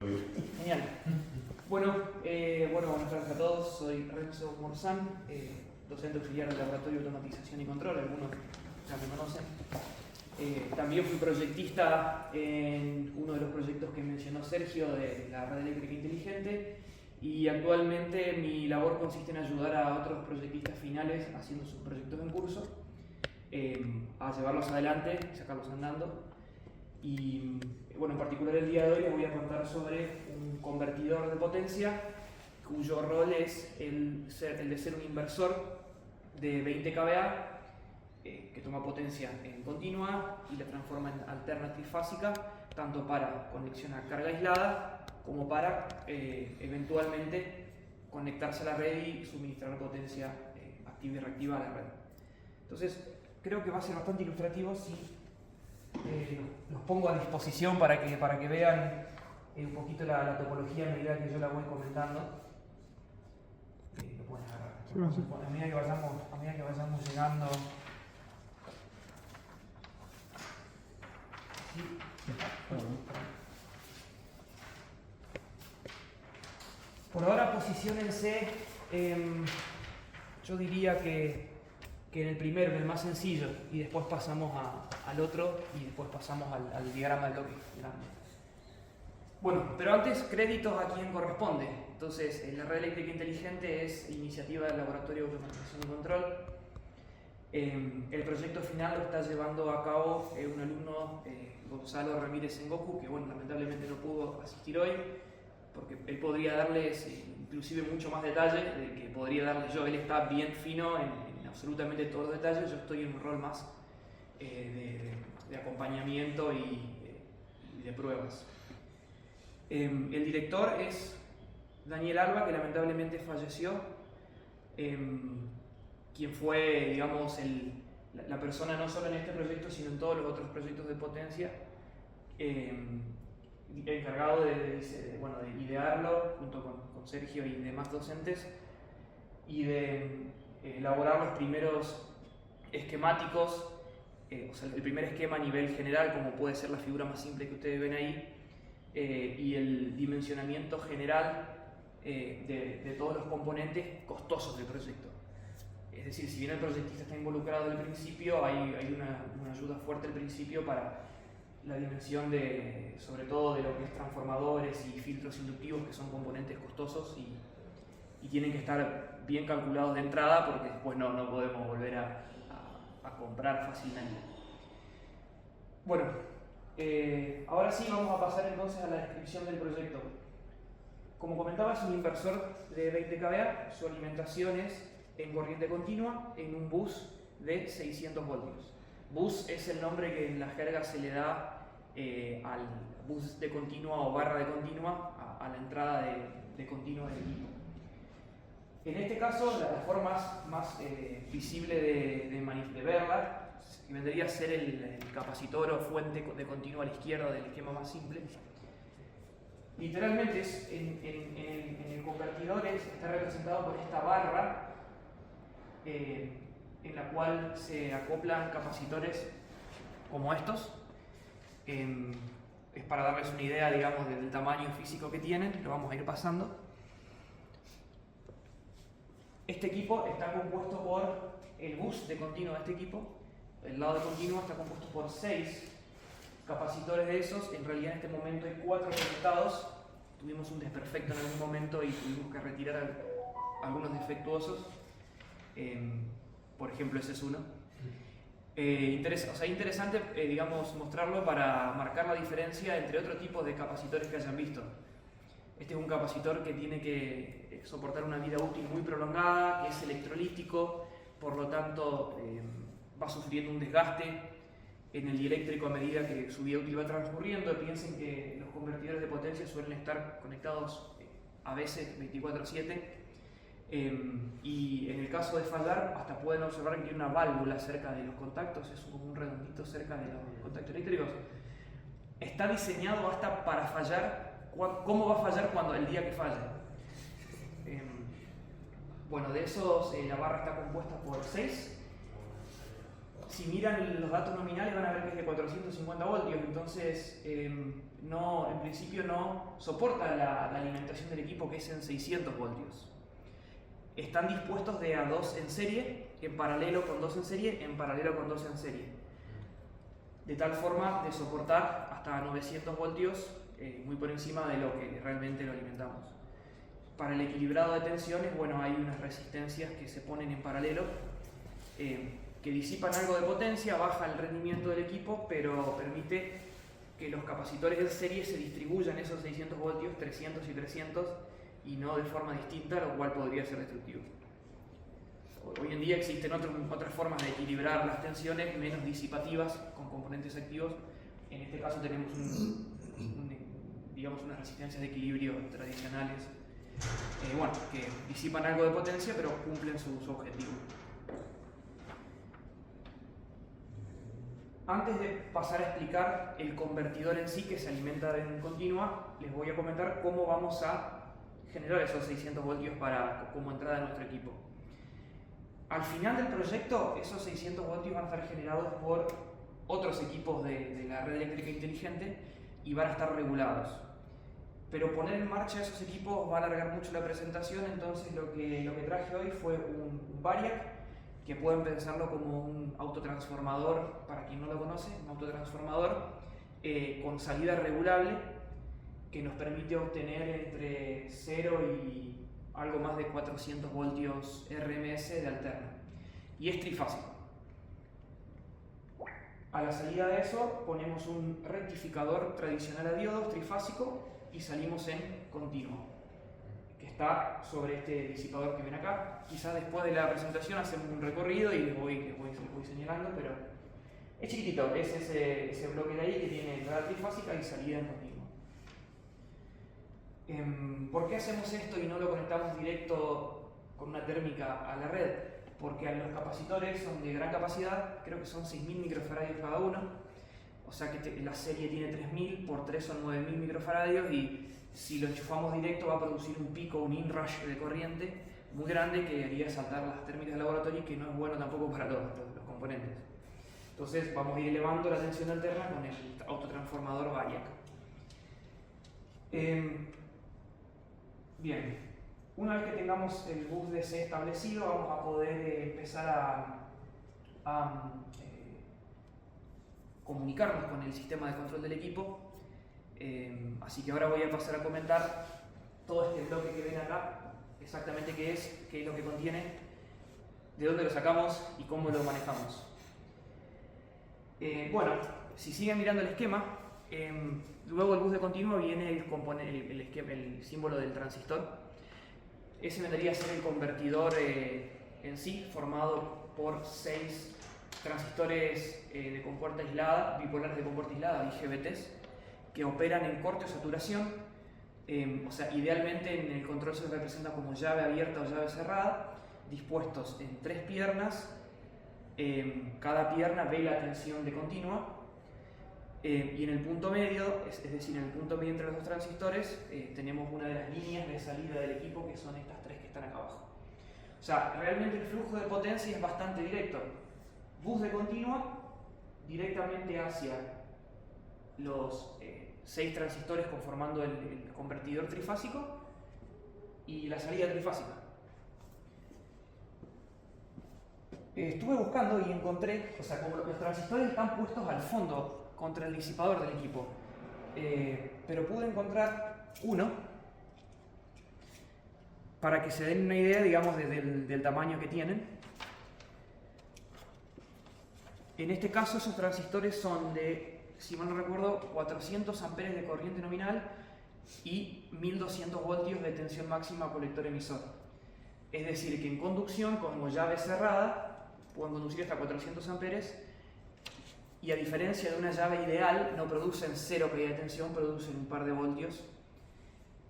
Genial. Bueno, buenas tardes a todos. Soy Renzo Morzán, docente auxiliar del Laboratorio de Automatización y Control, algunos ya me conocen. También fui proyectista en uno de los proyectos que mencionó Sergio de la red eléctrica inteligente, y actualmente mi labor consiste en ayudar a otros proyectistas finales haciendo sus proyectos en curso, a llevarlos adelante, sacarlos andando. Y bueno, en particular el día de hoy les voy a contar sobre un convertidor de potencia cuyo rol es el de ser un inversor de 20 kVA que toma potencia en continua y la transforma en alterna trifásica, tanto para conexión a carga aislada como para eventualmente conectarse a la red y suministrar potencia activa y reactiva a la red. Entonces, creo que va a ser bastante ilustrativo si los pongo a disposición para que vean un poquito la topología a medida que yo la voy comentando. Lo pueden agarrar. Sí. A medida que vayamos llegando. Sí. Por ahora posiciónense, yo diría que en el primero, en el más sencillo, y después pasamos al otro, y después pasamos al diagrama de bloque grande. Bueno, pero antes, créditos a quien corresponde. Entonces, la red eléctrica inteligente es iniciativa del Laboratorio de Automatización y Control. El proyecto final lo está llevando a cabo un alumno, Gonzalo Ramírez Sengoku, que bueno, lamentablemente no pudo asistir hoy, porque él podría darles inclusive mucho más detalle del que podría darles yo. Él está bien fino en absolutamente todos los detalles. Yo estoy en un rol más de acompañamiento y de pruebas. El director es Daniel Alba, que lamentablemente falleció, quien fue, digamos, la persona no solo en este proyecto, sino en todos los otros proyectos de potencia, encargado de idearlo junto con Sergio y demás docentes, y de elaborar los primeros esquemáticos, o sea, el primer esquema a nivel general, como puede ser la figura más simple que ustedes ven ahí, y el dimensionamiento general de todos los componentes costosos del proyecto. Es decir, si bien el proyectista está involucrado al principio, hay una ayuda fuerte al principio para la dimensión sobre todo de lo que es transformadores y filtros inductivos, que son componentes costosos y tienen que estar bien calculados de entrada, porque después no podemos volver a comprar fácilmente. Bueno, ahora sí vamos a pasar entonces a la descripción del proyecto. Como comentaba, es un inversor de 20 kVA, su alimentación es en corriente continua en un bus de 600 voltios. Bus es el nombre que en la jerga se le da al bus de continua o barra de continua, a la entrada de continua del equipo. En este caso, la forma más visible de verla, que vendría a ser el capacitor o fuente de continua a la izquierda del esquema más simple. Literalmente en el convertidor está representado por esta barra en la cual se acoplan capacitores como estos. Es para darles una idea, digamos, del tamaño físico que tienen. Lo vamos a ir pasando. Este equipo está compuesto por el bus de continuo de este equipo. El lado de continuo está compuesto por 6 capacitores de esos. En realidad en este momento hay 4 conectados. Tuvimos un desperfecto en algún momento y tuvimos que retirar algunos defectuosos. Por ejemplo, ese es uno. Interesante, digamos, mostrarlo para marcar la diferencia entre otro tipo de capacitores que hayan visto. Este es un capacitor que tiene que soportar una vida útil muy prolongada, que es electrolítico, por lo tanto va sufriendo un desgaste en el dieléctrico a medida que su vida útil va transcurriendo. Piensen que los convertidores de potencia suelen estar conectados a veces 24/7, y en el caso de fallar hasta pueden observar que tiene una válvula cerca de los contactos, es como un redondito cerca de los contactos eléctricos. Está diseñado hasta para fallar. ¿Cómo va a fallar el día que falle? Bueno, de esos la barra está compuesta por 6. Si miran los datos nominales van a ver que es de 450 voltios, entonces en principio no soporta la alimentación del equipo, que es en 600 voltios. Están dispuestos de a 2 en serie, en paralelo con 2 en serie, en paralelo con 2 en serie. De tal forma de soportar hasta 900 voltios, muy por encima de lo que realmente lo alimentamos. Para el equilibrado de tensiones, bueno, hay unas resistencias que se ponen en paralelo, que disipan algo de potencia, baja el rendimiento del equipo, pero permite que los capacitores en serie se distribuyan esos 600 voltios, 300 y 300, y no de forma distinta, lo cual podría ser destructivo. Hoy en día existen otras formas de equilibrar las tensiones menos disipativas con componentes activos. En este caso tenemos digamos unas resistencias de equilibrio tradicionales, bueno, que disipan algo de potencia pero cumplen su objetivo. Antes de pasar a explicar el convertidor en sí que se alimenta en continua, les voy a comentar cómo vamos a generar esos 600 voltios como entrada de nuestro equipo. Al final del proyecto, esos 600 voltios van a estar generados por otros equipos de la red eléctrica inteligente y van a estar regulados. Pero poner en marcha esos equipos va a alargar mucho la presentación, entonces lo que traje hoy fue un variac, que pueden pensarlo como un autotransformador, para quien no lo conoce, un autotransformador con salida regulable que nos permite obtener entre 0 y algo más de 400 voltios RMS de alterno. Y es trifásico. A la salida de eso ponemos un rectificador tradicional a diodos trifásico y salimos en continuo, que está sobre este disipador que ven acá. Quizás después de la presentación hacemos un recorrido y les voy señalando, pero es chiquitito, es ese bloque de ahí que tiene entrada trifásica y salida en continuo. ¿Por qué hacemos esto y no lo conectamos directo con una térmica a la red? Porque los capacitores son de gran capacidad, creo que son 6.000 microfaradios cada uno, o sea que la serie tiene 3.000, por 3 son 9.000 microfaradios, y si lo enchufamos directo va a producir un pico, un inrush de corriente muy grande que haría saltar las térmicas del laboratorio, y que no es bueno tampoco para los componentes. Entonces vamos a ir elevando la tensión alterna con el autotransformador variac. Bien, una vez que tengamos el bus DC establecido, vamos a poder empezar a comunicarnos con el sistema de control del equipo. Así que ahora voy a pasar a comentar todo este bloque que ven acá, exactamente qué es lo que contiene, de dónde lo sacamos y cómo lo manejamos. Bueno, si siguen mirando el esquema, luego del bus de continuo viene el símbolo del transistor. Ese vendría a ser el convertidor en sí, formado por 6 transistores de compuerta aislada, bipolares de compuerta aislada, IGBTs, que operan en corte o saturación. O sea, idealmente en el control se representa como llave abierta o llave cerrada, dispuestos en 3 piernas. Cada pierna ve la tensión de continua. Y en el punto medio, es decir, en el punto medio entre los dos transistores, tenemos una de las líneas de salida del equipo, que son estas 3 que están acá abajo. O sea, realmente el flujo de potencia es bastante directo. Bus de continua directamente hacia los 6 transistores conformando el convertidor trifásico y la salida trifásica. Estuve buscando y encontré, o sea, como los transistores están puestos al fondo contra el disipador del equipo, pero pude encontrar uno para que se den una idea, digamos, del tamaño que tienen. En este caso esos transistores son de, si mal no recuerdo, 400 amperes de corriente nominal y 1200 voltios de tensión máxima colector emisor. Es decir, que en conducción, como llave cerrada, pueden conducir hasta 400 amperes, y a diferencia de una llave ideal, no producen 0 caída de tensión, producen un par de voltios.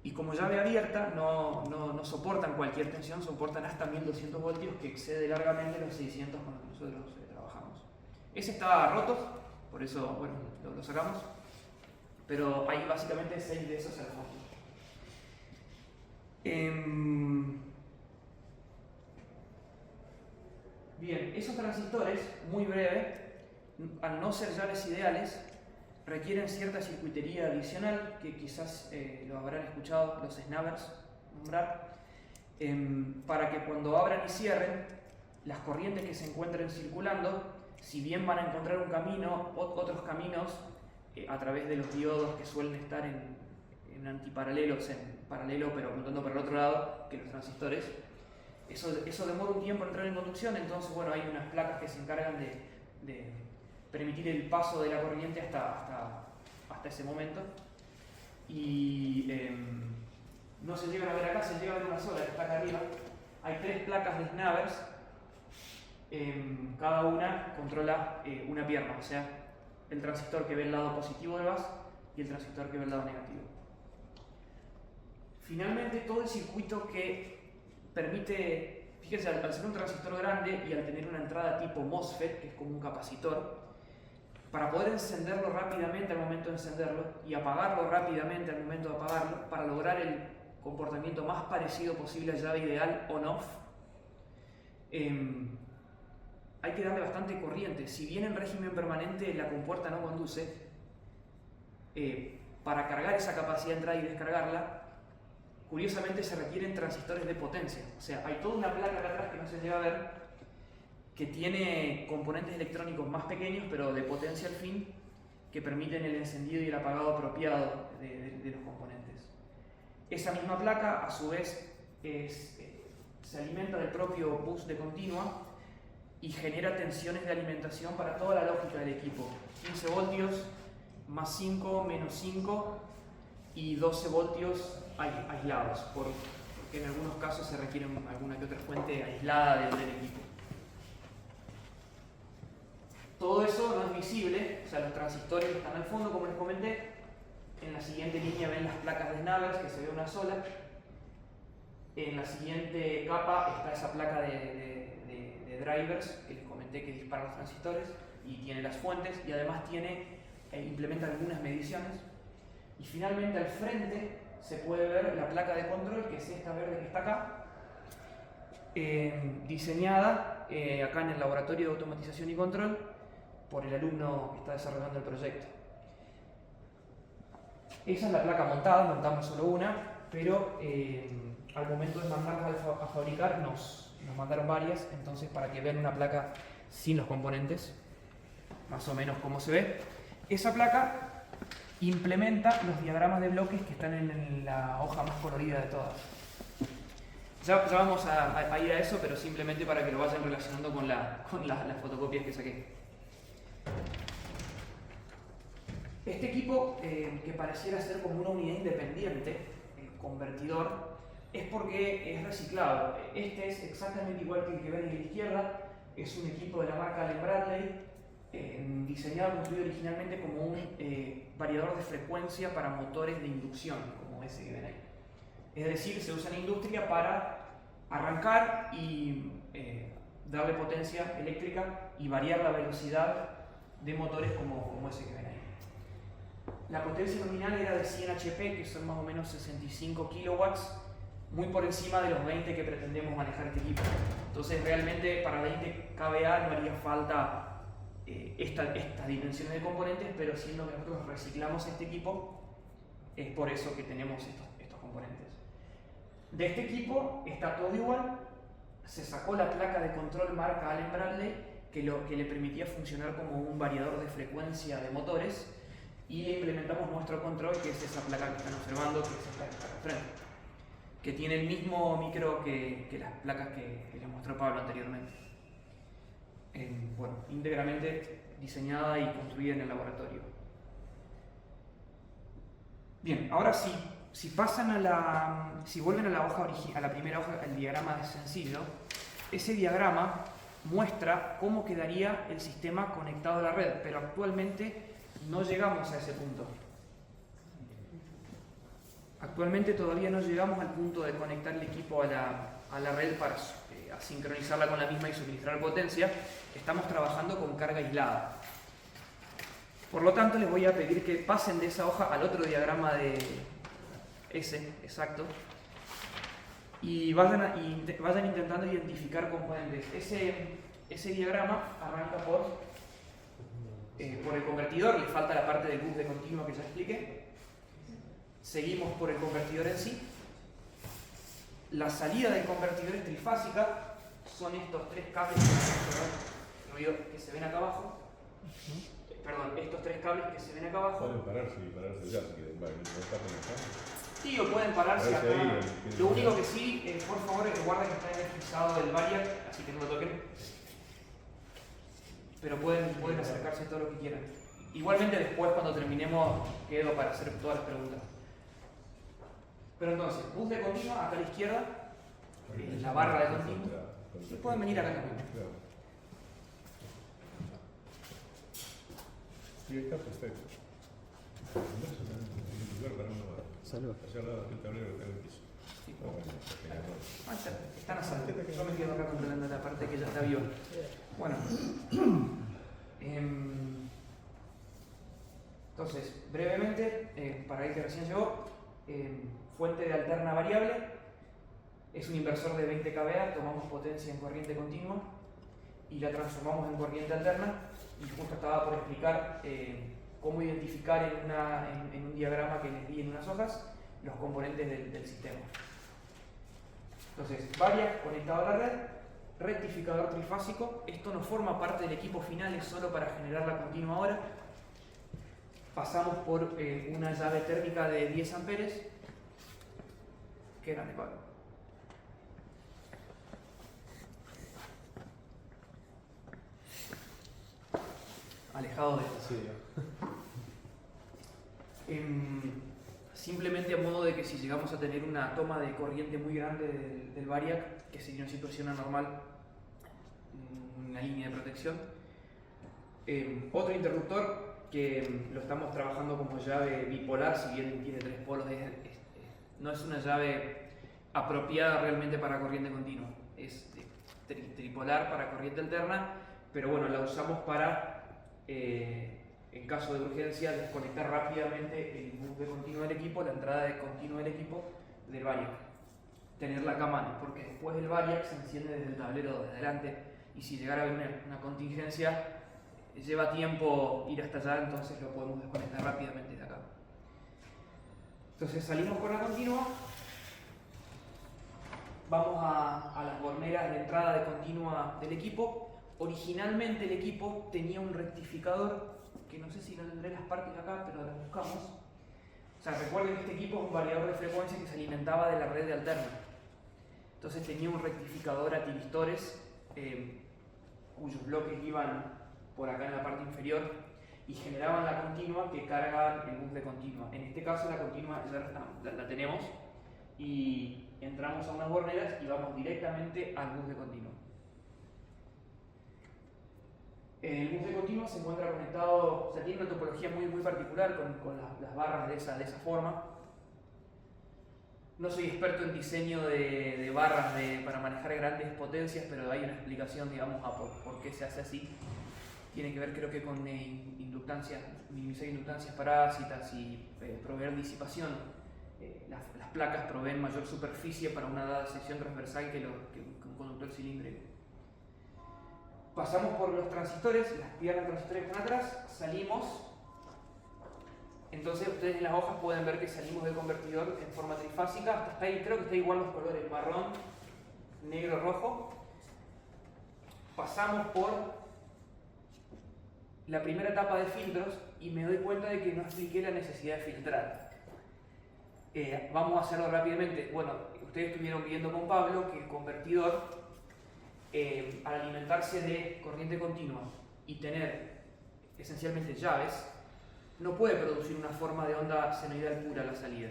Y como llave abierta, no soportan cualquier tensión, soportan hasta 1200 voltios, que excede largamente los 600 con los que nosotros trabajamos. Ese estaba roto, por eso bueno, lo sacamos, pero hay básicamente 6 de esos al fondo. Bien, esos transistores, muy breve, al no ser llaves ideales, requieren cierta circuitería adicional, que quizás lo habrán escuchado los snabbers nombrar, para que cuando abran y cierren, las corrientes que se encuentren circulando, si bien van a encontrar un camino, otros caminos a través de los diodos que suelen estar en antiparalelos, en paralelo pero apuntando para el otro lado que los transistores, eso demora un tiempo en entrar en conducción. Entonces bueno, hay unas placas que se encargan de permitir el paso de la corriente hasta ese momento. Y no se llegan a ver acá, se llega a ver una sola que está acá arriba. Hay 3 placas de snabbers, cada una controla una pierna, o sea, el transistor que ve el lado positivo del bus y el transistor que ve el lado negativo. Finalmente, todo el circuito que permite, fíjense, al ser un transistor grande y al tener una entrada tipo MOSFET, que es como un capacitor, para poder encenderlo rápidamente al momento de encenderlo y apagarlo rápidamente al momento de apagarlo, para lograr el comportamiento más parecido posible a llave ideal on-off, hay que darle bastante corriente. Si bien en régimen permanente la compuerta no conduce, para cargar esa capacidad de entrada y descargarla, curiosamente se requieren transistores de potencia. O sea, hay toda una placa acá atrás que no se llega a ver, que tiene componentes electrónicos más pequeños, pero de potencia al fin, que permiten el encendido y el apagado apropiado de los componentes. Esa misma placa, a su vez, se alimenta del propio bus de continua y genera tensiones de alimentación para toda la lógica del equipo. 15 voltios, más 5, menos 5 y 12 voltios aislados, porque en algunos casos se requiere alguna que otra fuente aislada del equipo. Todo eso no es visible, o sea, los transistores están al fondo, como les comenté. En la siguiente línea ven las placas de snabbers, que se ve una sola. En la siguiente capa está esa placa de drivers que les comenté, que dispara los transistores y tiene las fuentes, y además implementa algunas mediciones. Y finalmente al frente se puede ver la placa de control, que es esta verde que está acá, diseñada acá en el laboratorio de automatización y control por el alumno que está desarrollando el proyecto. Esa es la placa montada, montamos solo una, pero al momento de mandarlas a fabricar nos mandaron varias, entonces para que vean una placa sin los componentes, más o menos como se ve. Esa placa implementa los diagramas de bloques que están en la hoja más colorida de todas. Ya vamos a ir a eso, pero simplemente para que lo vayan relacionando con las fotocopias que saqué. Este equipo, que pareciera ser como una unidad independiente, el convertidor, es porque es reciclado. Este es exactamente igual que el que ven en la izquierda. Es un equipo de la marca Allen Bradley, diseñado y construido originalmente como un variador de frecuencia para motores de inducción, como ese que ven ahí. Es decir, se usa en industria para arrancar y darle potencia eléctrica y variar la velocidad de motores como ese que ven ahí. La potencia nominal era de 100 HP, que son más o menos 65 kilowatts, muy por encima de los 20 que pretendemos manejar este equipo. Entonces realmente para 20 kVA no haría falta estas dimensiones de componentes, pero siendo que nosotros reciclamos este equipo, es por eso que tenemos estos componentes. De este equipo está todo igual. Se sacó la placa de control marca Allen Bradley, que le permitía funcionar como un variador de frecuencia de motores, y le implementamos nuestro control, que es esa placa que están observando, que es esta que está acá frente, que tiene el mismo micro que las placas que les mostró Pablo anteriormente. Bueno, íntegramente diseñada y construida en el laboratorio. Bien, ahora sí, si vuelven a la hoja a la primera hoja, el diagrama es sencillo. Ese diagrama muestra cómo quedaría el sistema conectado a la red, pero actualmente no llegamos a ese punto. Actualmente todavía no llegamos al punto de conectar el equipo a la red para sincronizarla con la misma y suministrar potencia. Estamos trabajando con carga aislada. Por lo tanto, les voy a pedir que pasen de esa hoja al otro diagrama de ese, exacto, y vayan intentando identificar componentes. Ese diagrama arranca por por el convertidor, le falta la parte del bus de continuo que ya expliqué. Seguimos por el convertidor en sí. La salida del convertidor es trifásica, son estos tres cables que se ven acá abajo. Perdón, estos tres cables que se ven acá abajo. Pueden pararse ya, si quieren, vale, no tapen acá. Sí, o pueden pararse acá. Ahí, lo único que sí, por favor, guarden que está en el frisado del variac, así que no lo toquen. Pero pueden acercarse todo lo que quieran. Igualmente después, cuando terminemos, quedo para hacer todas las preguntas. Pero entonces, bus de continua, acá a la izquierda, la barra de continua. Y pueden venir acá también. Sí, está perfecto. Salud. Allá al lado del tablero que está en el piso. Sí. Bueno, Están a salvo. Yo me quedo acá controlando la parte que ya está viva. Bueno. Entonces, brevemente, para el que recién llegó, fuente de alterna variable. Es un inversor de 20 kVA, tomamos potencia en corriente continua y la transformamos en corriente alterna. Y justo estaba por explicar cómo identificar en un diagrama que les di en unas hojas los componentes del sistema. Entonces, variac conectado a la red, rectificador trifásico. Esto no forma parte del equipo final, es solo para generar la continua hora. Pasamos por una llave térmica de 10 amperes. Qué grande, Pablo. Alejado de esto. Sí. Simplemente a modo de que si llegamos a tener una toma de corriente muy grande del variac, que sería una situación anormal, una línea de protección. Otro interruptor que lo estamos trabajando como llave bipolar, si bien tiene 3 polos, no es una llave apropiada realmente para corriente continua, es tripolar para corriente alterna, pero bueno, la usamos para en caso de urgencia, desconectar rápidamente el bus de continuo del equipo, la entrada de continuo del equipo del variac. Tenerla acá a mano, porque después el variac se enciende desde el tablero de adelante y si llegara a haber una contingencia, lleva tiempo ir hasta allá, entonces lo podemos desconectar rápidamente de acá. Entonces salimos con la continua, vamos a las borneras de entrada de continua del equipo. Originalmente el equipo tenía un rectificador, que no sé si no tendré las partes acá, pero las buscamos. O sea, recuerden que este equipo es un variador de frecuencia que se alimentaba de la red de alterna. Entonces tenía un rectificador a tiristores, cuyos bloques iban por acá en la parte inferior y generaban la continua que carga el bus de continua. En este caso la continua ya la tenemos y entramos a unas borneras y vamos directamente al bus de continua. El bus de continua se encuentra conectado, o sea, tiene una topología muy particular con las barras de esa forma. No soy experto en diseño de barras para manejar grandes potencias, pero hay una explicación, digamos, a por qué se hace así. Tiene que ver, creo que, con inductancias, minimizar inductancias parásitas y proveer disipación. Las placas proveen mayor superficie para una dada sección transversal que un conductor cilíndrico. Pasamos por los transistores, las piernas transistores que están atrás, salimos. Entonces ustedes en las hojas pueden ver que salimos del convertidor en forma trifásica. Hasta ahí creo que está igual los colores marrón, negro, rojo. Pasamos por la primera etapa de filtros y me doy cuenta de que no expliqué la necesidad de filtrar. Vamos a hacerlo rápidamente. Bueno, ustedes estuvieron viendo con Pablo que el convertidor, al alimentarse de corriente continua y tener esencialmente llaves, no puede producir una forma de onda senoidal pura a la salida.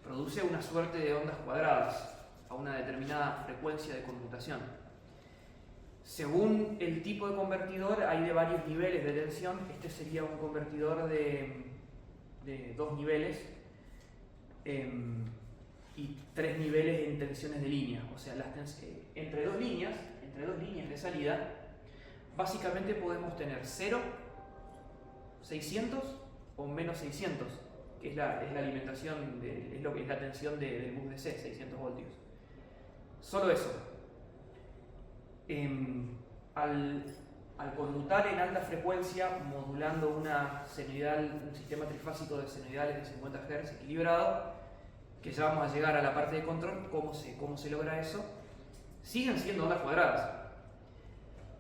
Produce una suerte de ondas cuadradas a una determinada frecuencia de conmutación. Según el tipo de convertidor, hay de varios niveles de tensión. Este sería un convertidor de 2 niveles y 3 niveles en tensiones de línea. O sea, entre dos líneas de salida, básicamente podemos tener 0, 600 o menos 600, que es la alimentación, es lo que es la tensión del bus DC, 600 voltios. Solo eso. Al al conmutar en alta frecuencia, modulando una senoidal, un sistema trifásico de senoidales de 50 Hz equilibrado, que ya vamos a llegar a la parte de control, cómo se logra eso, siguen siendo ondas cuadradas.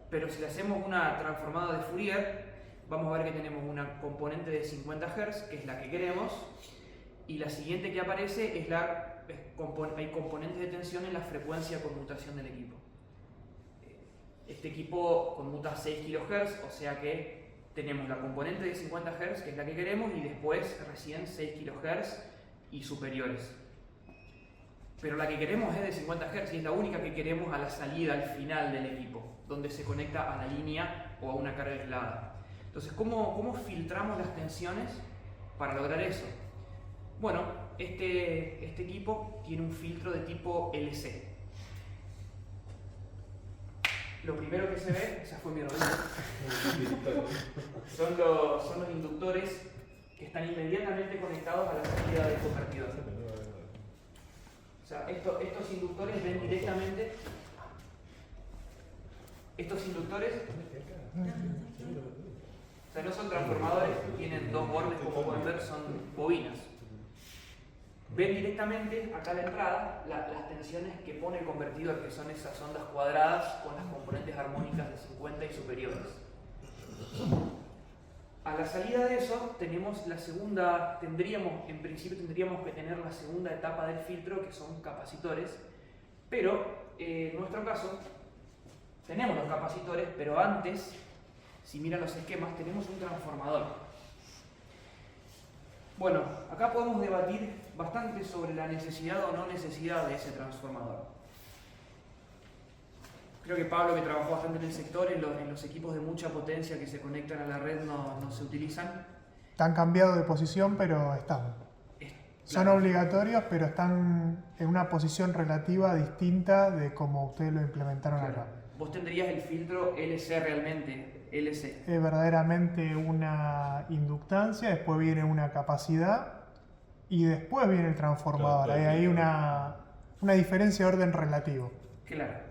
Pero si le hacemos una transformada de Fourier, vamos a ver que tenemos una componente de 50 Hz, que es la que queremos, y la siguiente que aparece es hay componentes de tensión en la frecuencia de conmutación del equipo. Este equipo conmuta 6 kHz, o sea que tenemos la componente de 50 Hz, que es la que queremos, y después recién 6 kHz y superiores. Pero la que queremos es de 50 Hz y es la única que queremos a la salida, al final del equipo, donde se conecta a la línea o a una carga aislada. Entonces, ¿cómo filtramos las tensiones para lograr eso? Bueno, este equipo tiene un filtro de tipo LC. Lo primero que se ve, esa fue mi rodilla, son los inductores que están inmediatamente conectados a la salida del convertidor. O sea, estos inductores ven directamente. Estos inductores, o sea, no son transformadores, tienen dos bordes, como pueden ver, son bobinas. Ven directamente acá a la entrada las tensiones que pone el convertidor, que son esas ondas cuadradas con las componentes armónicas de 50 y superiores. A la salida de eso tenemos la segunda, en principio tendríamos que tener la segunda etapa del filtro, que son capacitores, pero en nuestro caso tenemos los capacitores, pero antes, si miran los esquemas, tenemos un transformador. Bueno, acá podemos debatir bastante sobre la necesidad o no necesidad de ese transformador. Creo que Pablo, que trabajó bastante en el sector, en los equipos de mucha potencia que se conectan a la red no se utilizan. Han cambiado de posición, pero están. Son obligatorios, pero están en una posición relativa distinta de como ustedes lo implementaron acá. Vos tendrías el filtro LC realmente, LC. Es verdaderamente una inductancia, después viene una capacidad y después viene el transformador. Claro, Hay una diferencia de orden relativo. Claro.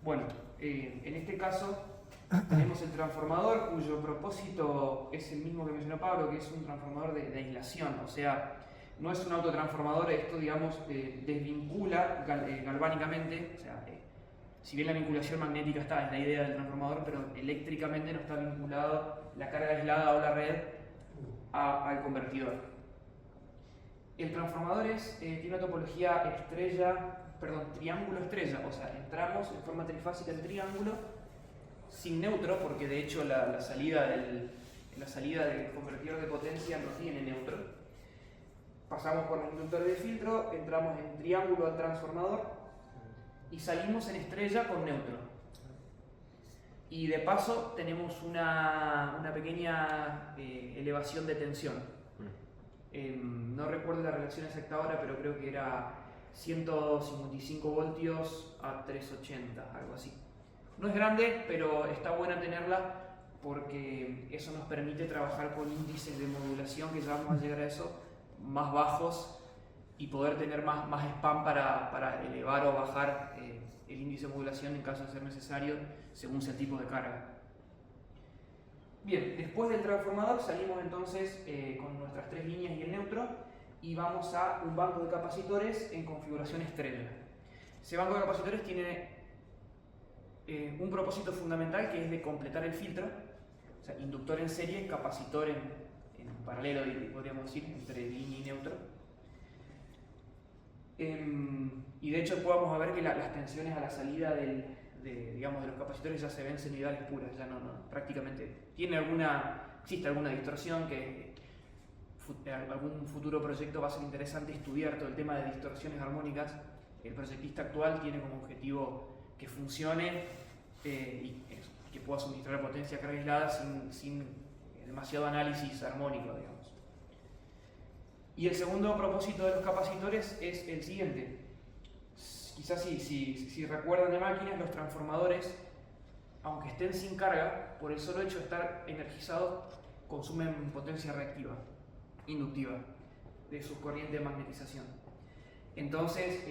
Bueno, en este caso tenemos el transformador, cuyo propósito es el mismo que mencionó Pablo, que es un transformador de aislación. O sea, no es un autotransformador, esto, digamos, desvincula galvánicamente. O sea, si bien la vinculación magnética está, es la idea del transformador, pero eléctricamente no está vinculado la carga aislada o la red al convertidor. El transformador tiene una topología triángulo estrella, o sea, entramos en forma trifásica en triángulo sin neutro, porque de hecho la salida del convertidor de potencia no tiene neutro. Pasamos por los inductores de filtro, entramos en triángulo al transformador y salimos en estrella con neutro. Y de paso tenemos una pequeña elevación de tensión. No recuerdo la relación exacta ahora, pero creo que era 155 voltios a 380, algo así. No es grande, pero está buena tenerla porque eso nos permite trabajar con índices de modulación, que ya vamos a llegar a eso, más bajos, y poder tener más spam para elevar o bajar el índice de modulación en caso de ser necesario, según sea el tipo de carga. Bien, después del transformador salimos entonces con nuestras tres líneas y el neutro, y vamos a un banco de capacitores en configuración estrella. Ese banco de capacitores tiene un propósito fundamental, que es de completar el filtro, o sea, inductor en serie, capacitor en paralelo, podríamos decir, entre línea y neutro. Y de hecho podemos ver que las tensiones a la salida de los capacitores ya se ven senoidales puras, ya no prácticamente existe alguna distorsión, que algún futuro proyecto va a ser interesante estudiar todo el tema de distorsiones armónicas. El proyectista actual tiene como objetivo que funcione y que pueda suministrar potencia carga aislada sin demasiado análisis armónico, digamos. Y el segundo propósito de los capacitores es el siguiente. Quizás si recuerdan de máquinas, los transformadores, aunque estén sin carga, por el solo hecho de estar energizados, consumen potencia reactiva, inductiva, de sus corrientes de magnetización. Entonces,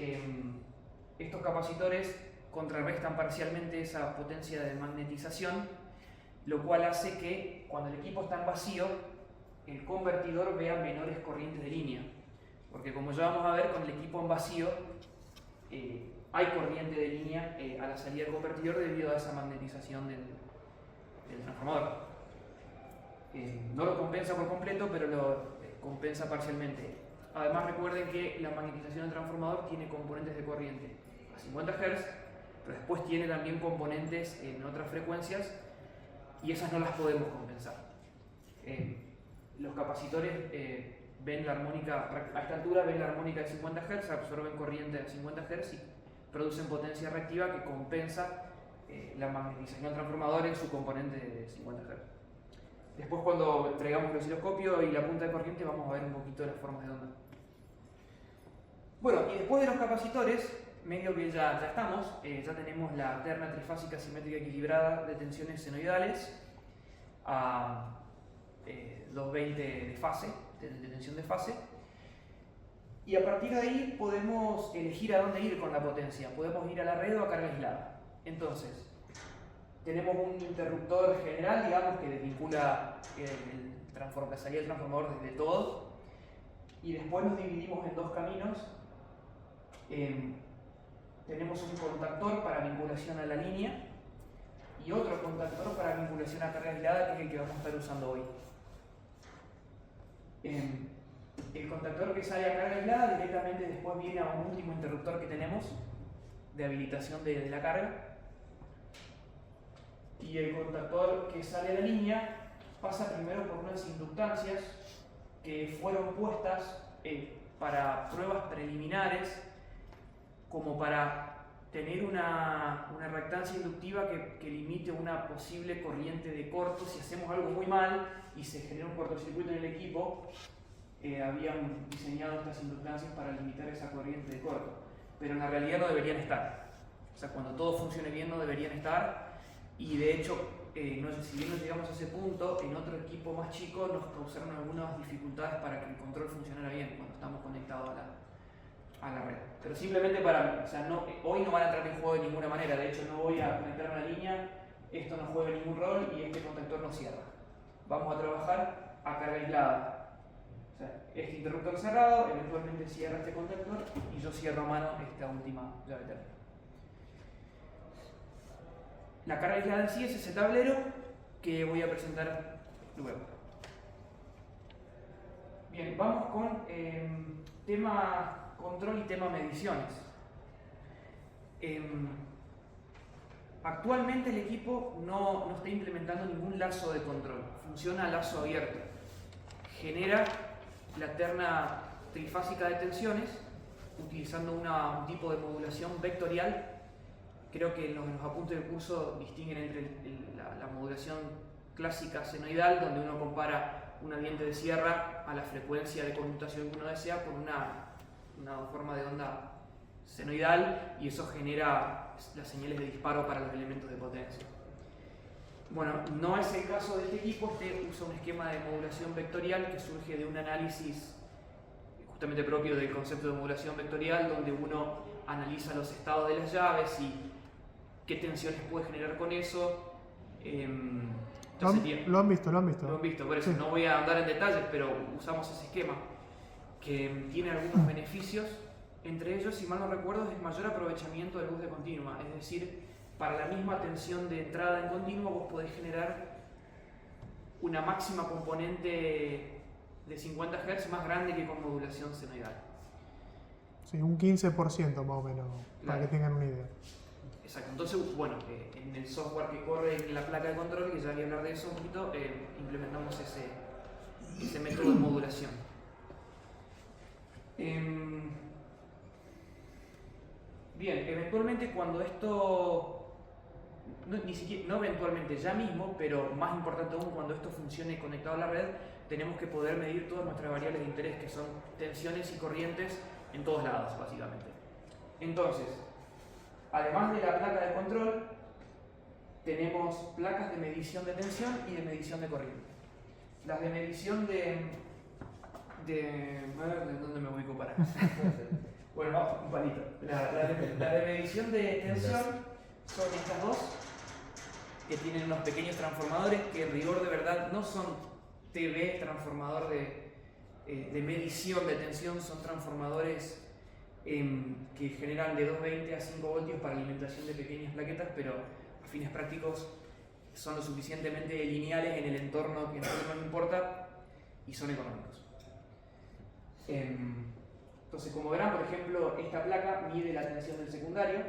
estos capacitores contrarrestan parcialmente esa potencia de magnetización lo cual hace que cuando el equipo está en vacío, el convertidor vea menores corrientes de línea. Porque como ya vamos a ver, con el equipo en vacío hay corriente de línea a la salida del convertidor debido a esa magnetización del transformador. No lo compensa por completo, pero lo compensa parcialmente. Además recuerden que la magnetización del transformador tiene componentes de corriente a 50 Hz, pero después tiene también componentes en otras frecuencias y esas no las podemos compensar. Los capacitores ven la armónica, a esta altura ven la armónica de 50 Hz, absorben corriente de 50 Hz y producen potencia reactiva que compensa la magnetización del transformador en su componente de 50 Hz. Después, cuando entregamos el osciloscopio y la punta de corriente, vamos a ver un poquito las formas de onda. Bueno, y después de los capacitores, medio que ya estamos, ya tenemos la terna trifásica simétrica equilibrada de tensiones senoidales a 220 de fase, de tensión de fase. Y a partir de ahí podemos elegir a dónde ir con la potencia. Podemos ir a la red o a carga aislada. Entonces, tenemos un interruptor general, digamos, que desvincula la salida del transformador desde todo. Y después nos dividimos en dos caminos. Tenemos un contactor para vinculación a la línea y otro contactor para vinculación a carga aislada, que es el que vamos a estar usando hoy. El contactor que sale a carga aislada directamente después viene a un último interruptor que tenemos de habilitación de la carga. Y el contactor que sale de la línea pasa primero por unas inductancias que fueron puestas para pruebas preliminares, como para tener una reactancia inductiva que limite una posible corriente de corto. Si hacemos algo muy mal y se genera un cortocircuito en el equipo, habían diseñado estas inductancias para limitar esa corriente de corto, pero en la realidad no deberían estar. O sea, cuando todo funcione bien no deberían estar, y de hecho, si bien no llegamos a ese punto, en otro equipo más chico nos causaron algunas dificultades para que el control funcionara bien cuando estamos conectados a la red. Pero simplemente hoy no van a entrar en juego de ninguna manera. De hecho, no voy a conectar una línea, esto no juega ningún rol y este contactor no cierra. Vamos a trabajar a carga aislada. O sea, este interruptor cerrado, eventualmente cierra este contactor y yo cierro a mano esta última llave térmica. La carga aislada en sí es ese tablero que voy a presentar luego. Bien, vamos con tema control y tema mediciones. Actualmente el equipo no está implementando ningún lazo de control, funciona a lazo abierto. Genera la terna trifásica de tensiones utilizando un tipo de modulación vectorial. Creo que en los apuntes del curso distinguen entre la modulación clásica senoidal, donde uno compara un ambiente de sierra a la frecuencia de conmutación que uno desea con una forma de onda senoidal, y eso genera las señales de disparo para los elementos de potencia. Bueno, no es el caso de este equipo. Este usa un esquema de modulación vectorial que surge de un análisis justamente propio del concepto de modulación vectorial, donde uno analiza los estados de las llaves y qué tensiones puede generar con eso. Lo han visto. Lo han visto, por eso sí. No voy a andar en detalles, pero usamos ese esquema que tiene algunos beneficios. Entre ellos, si mal no recuerdo, es mayor aprovechamiento de luz de continua. Es decir, para la misma tensión de entrada en continuo vos podés generar una máxima componente de 50 Hz más grande que con modulación senoidal. Sí, un 15% más o menos, para que tengan una idea. Exacto. Entonces, bueno, en el software que corre en la placa de control, que ya voy a hablar de eso un poquito, implementamos ese método de modulación. Bien, eventualmente cuando esto, no eventualmente, ya mismo, pero más importante aún, cuando esto funcione conectado a la red, tenemos que poder medir todas nuestras variables de interés, que son tensiones y corrientes en todos lados, básicamente. Entonces, además de la placa de control, tenemos placas de medición de tensión y de medición de corriente. Las de medición a ver, ¿de dónde me ubico para? Bueno, vamos, un palito. La de medición de tensión son estas dos. que tienen unos pequeños transformadores que en rigor de verdad no son TV, transformador de medición de tensión, son transformadores que generan de 220 a 5 voltios para alimentación de pequeñas plaquetas, pero a fines prácticos son lo suficientemente lineales en el entorno que a nosotros nos importa y son económicos. Entonces, como verán, por ejemplo, esta placa mide la tensión del secundario.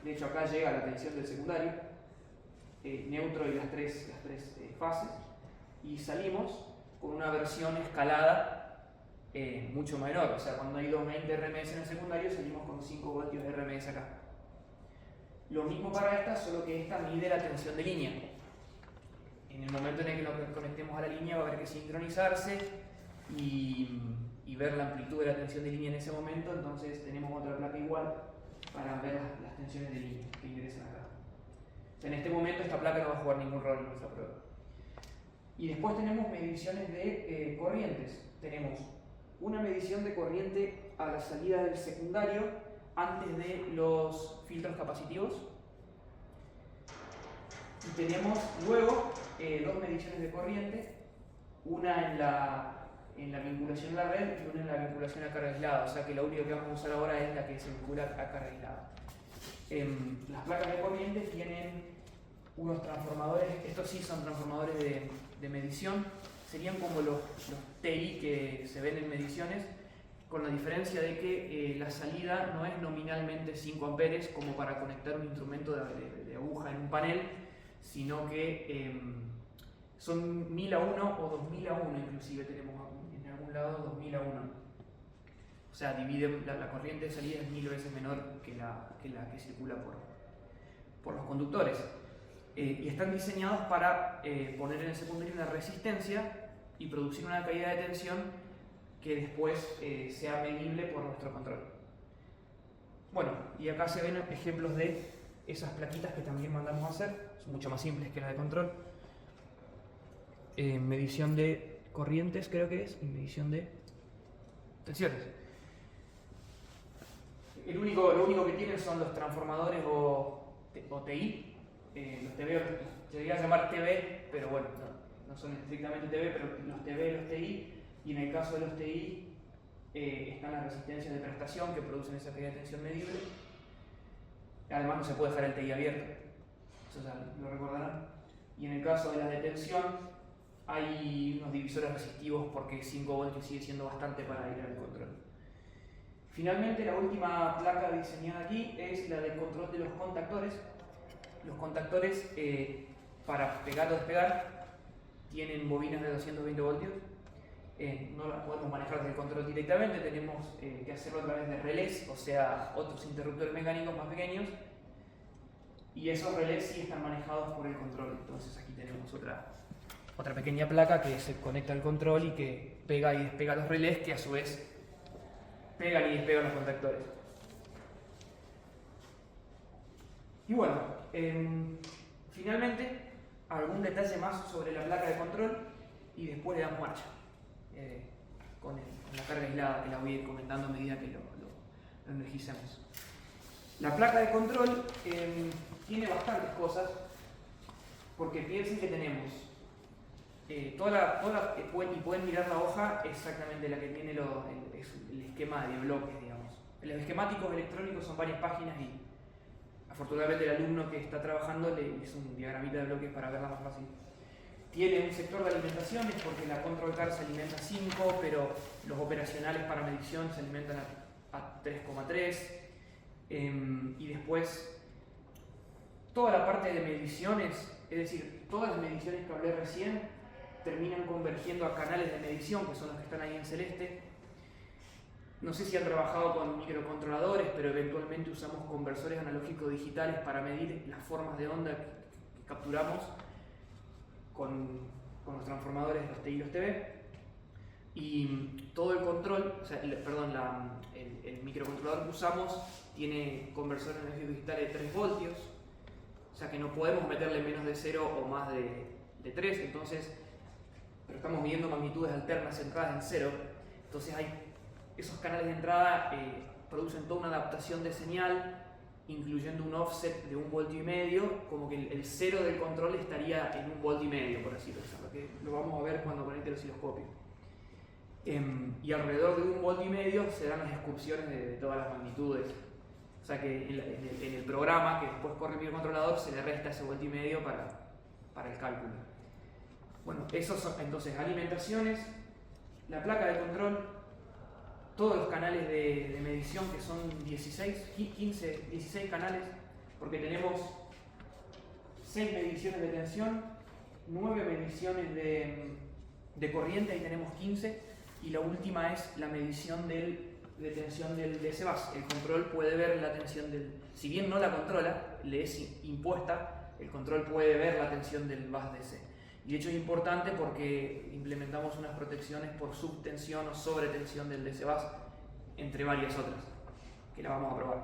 De hecho, acá llega la tensión del secundario, neutro y las tres fases, y salimos con una versión escalada mucho menor. O sea, cuando hay 220 RMS en el secundario, salimos con 5 voltios de RMS acá. Lo mismo para esta, solo que esta mide la tensión de línea. En el momento en el que nos conectemos a la línea va a haber que sincronizarse y ver la amplitud de la tensión de línea en ese momento. Entonces tenemos otra placa igual para ver las tensiones de línea que ingresan acá. En este momento esta placa no va a jugar ningún rol en nuestra prueba. Y después tenemos mediciones de corrientes. Tenemos una medición de corriente a la salida del secundario antes de los filtros capacitivos. Y tenemos luego dos mediciones de corriente, una en la vinculación a la red y una en la vinculación a carga aislada. O sea que lo único que vamos a usar ahora es la que se vincula a carga aislada. Las placas de corriente tienen unos transformadores, estos sí son transformadores de medición, serían como los TI que se ven en mediciones, con la diferencia de que la salida no es nominalmente 5 amperes como para conectar un instrumento de aguja en un panel, sino que son 1000 a 1 o 2000 a 1, inclusive tenemos en algún lado 2000 a 1. O sea, la corriente de salida es 1000 veces menor que la que circula por los conductores. Y están diseñados para poner en el secundario una resistencia y producir una caída de tensión que después sea medible por nuestro control. Bueno, y acá se ven ejemplos de esas plaquitas que también mandamos a hacer, son mucho más simples que la de control. Medición de corrientes creo que es, y medición de tensiones. Lo único que tienen son los transformadores o TI. Los TV, se debería llamar TV, pero bueno, no son estrictamente TV, pero los TV y los TI, y en el caso de los TI están las resistencias de prestación que producen esa caída de tensión medible. Además no se puede dejar el TI abierto, eso ya lo recordarán. Y en el caso de las de tensión hay unos divisores resistivos porque 5 voltios sigue siendo bastante para ir al control. Finalmente, la última placa diseñada aquí es la del control de los contactores. Los contactores para pegar o despegar tienen bobinas de 220 voltios. No las podemos manejar desde el control directamente, tenemos que hacerlo a través de relés, o sea, otros interruptores mecánicos más pequeños. Y esos relés sí están manejados por el control. Entonces aquí tenemos otra pequeña placa que se conecta al control y que pega y despega los relés, que a su vez pegan y despegan los contactores. Y bueno, finalmente, algún detalle más sobre la placa de control y después le damos marcha con la carga aislada, que la voy a ir comentando a medida que lo energicemos. La placa de control tiene bastantes cosas, porque piensen que tenemos y pueden mirar la hoja exactamente la que tiene el esquema de bloques, digamos. Los esquemáticos electrónicos son varias páginas y afortunadamente el alumno que está trabajando le hizo un diagramita de bloques para verla más fácil. Tiene un sector de alimentaciones porque la Control Car se alimenta a 5, pero los operacionales para medición se alimentan a 3,3. Y después toda la parte de mediciones, es decir, todas las mediciones que hablé recién terminan convergiendo a canales de medición, que son los que están ahí en celeste. No sé si han trabajado con microcontroladores, pero eventualmente usamos conversores analógicos digitales para medir las formas de onda que capturamos con los transformadores, los TI y los TV. Y todo el control, o sea, el microcontrolador que usamos tiene conversor analógico digital de 3 voltios, o sea que no podemos meterle menos de 0 o más de 3, entonces, pero estamos midiendo magnitudes alternas centradas en 0, entonces esos canales de entrada producen toda una adaptación de señal incluyendo un offset de 1,5 voltios, como que el cero del control estaría en 1,5 voltios, por así decirlo, que lo vamos a ver cuando conecte el osciloscopio. Y alrededor de 1,5 voltios se dan las excursiones de todas las magnitudes. O sea que en el programa que después corre el microcontrolador se le resta ese 1,5 voltios para el cálculo. Bueno, esos son entonces alimentaciones, la placa de control, todos los canales de medición, que son 16 canales, porque tenemos 6 mediciones de tensión, 9 mediciones de corriente, ahí tenemos 15, y la última es la medición de tensión de ese bus. El control puede ver la tensión si bien no la controla, le es impuesta, el control puede ver la tensión del bus DC. Y de hecho es importante porque implementamos unas protecciones por subtensión o sobretensión del DC bus, entre varias otras, que la vamos a probar.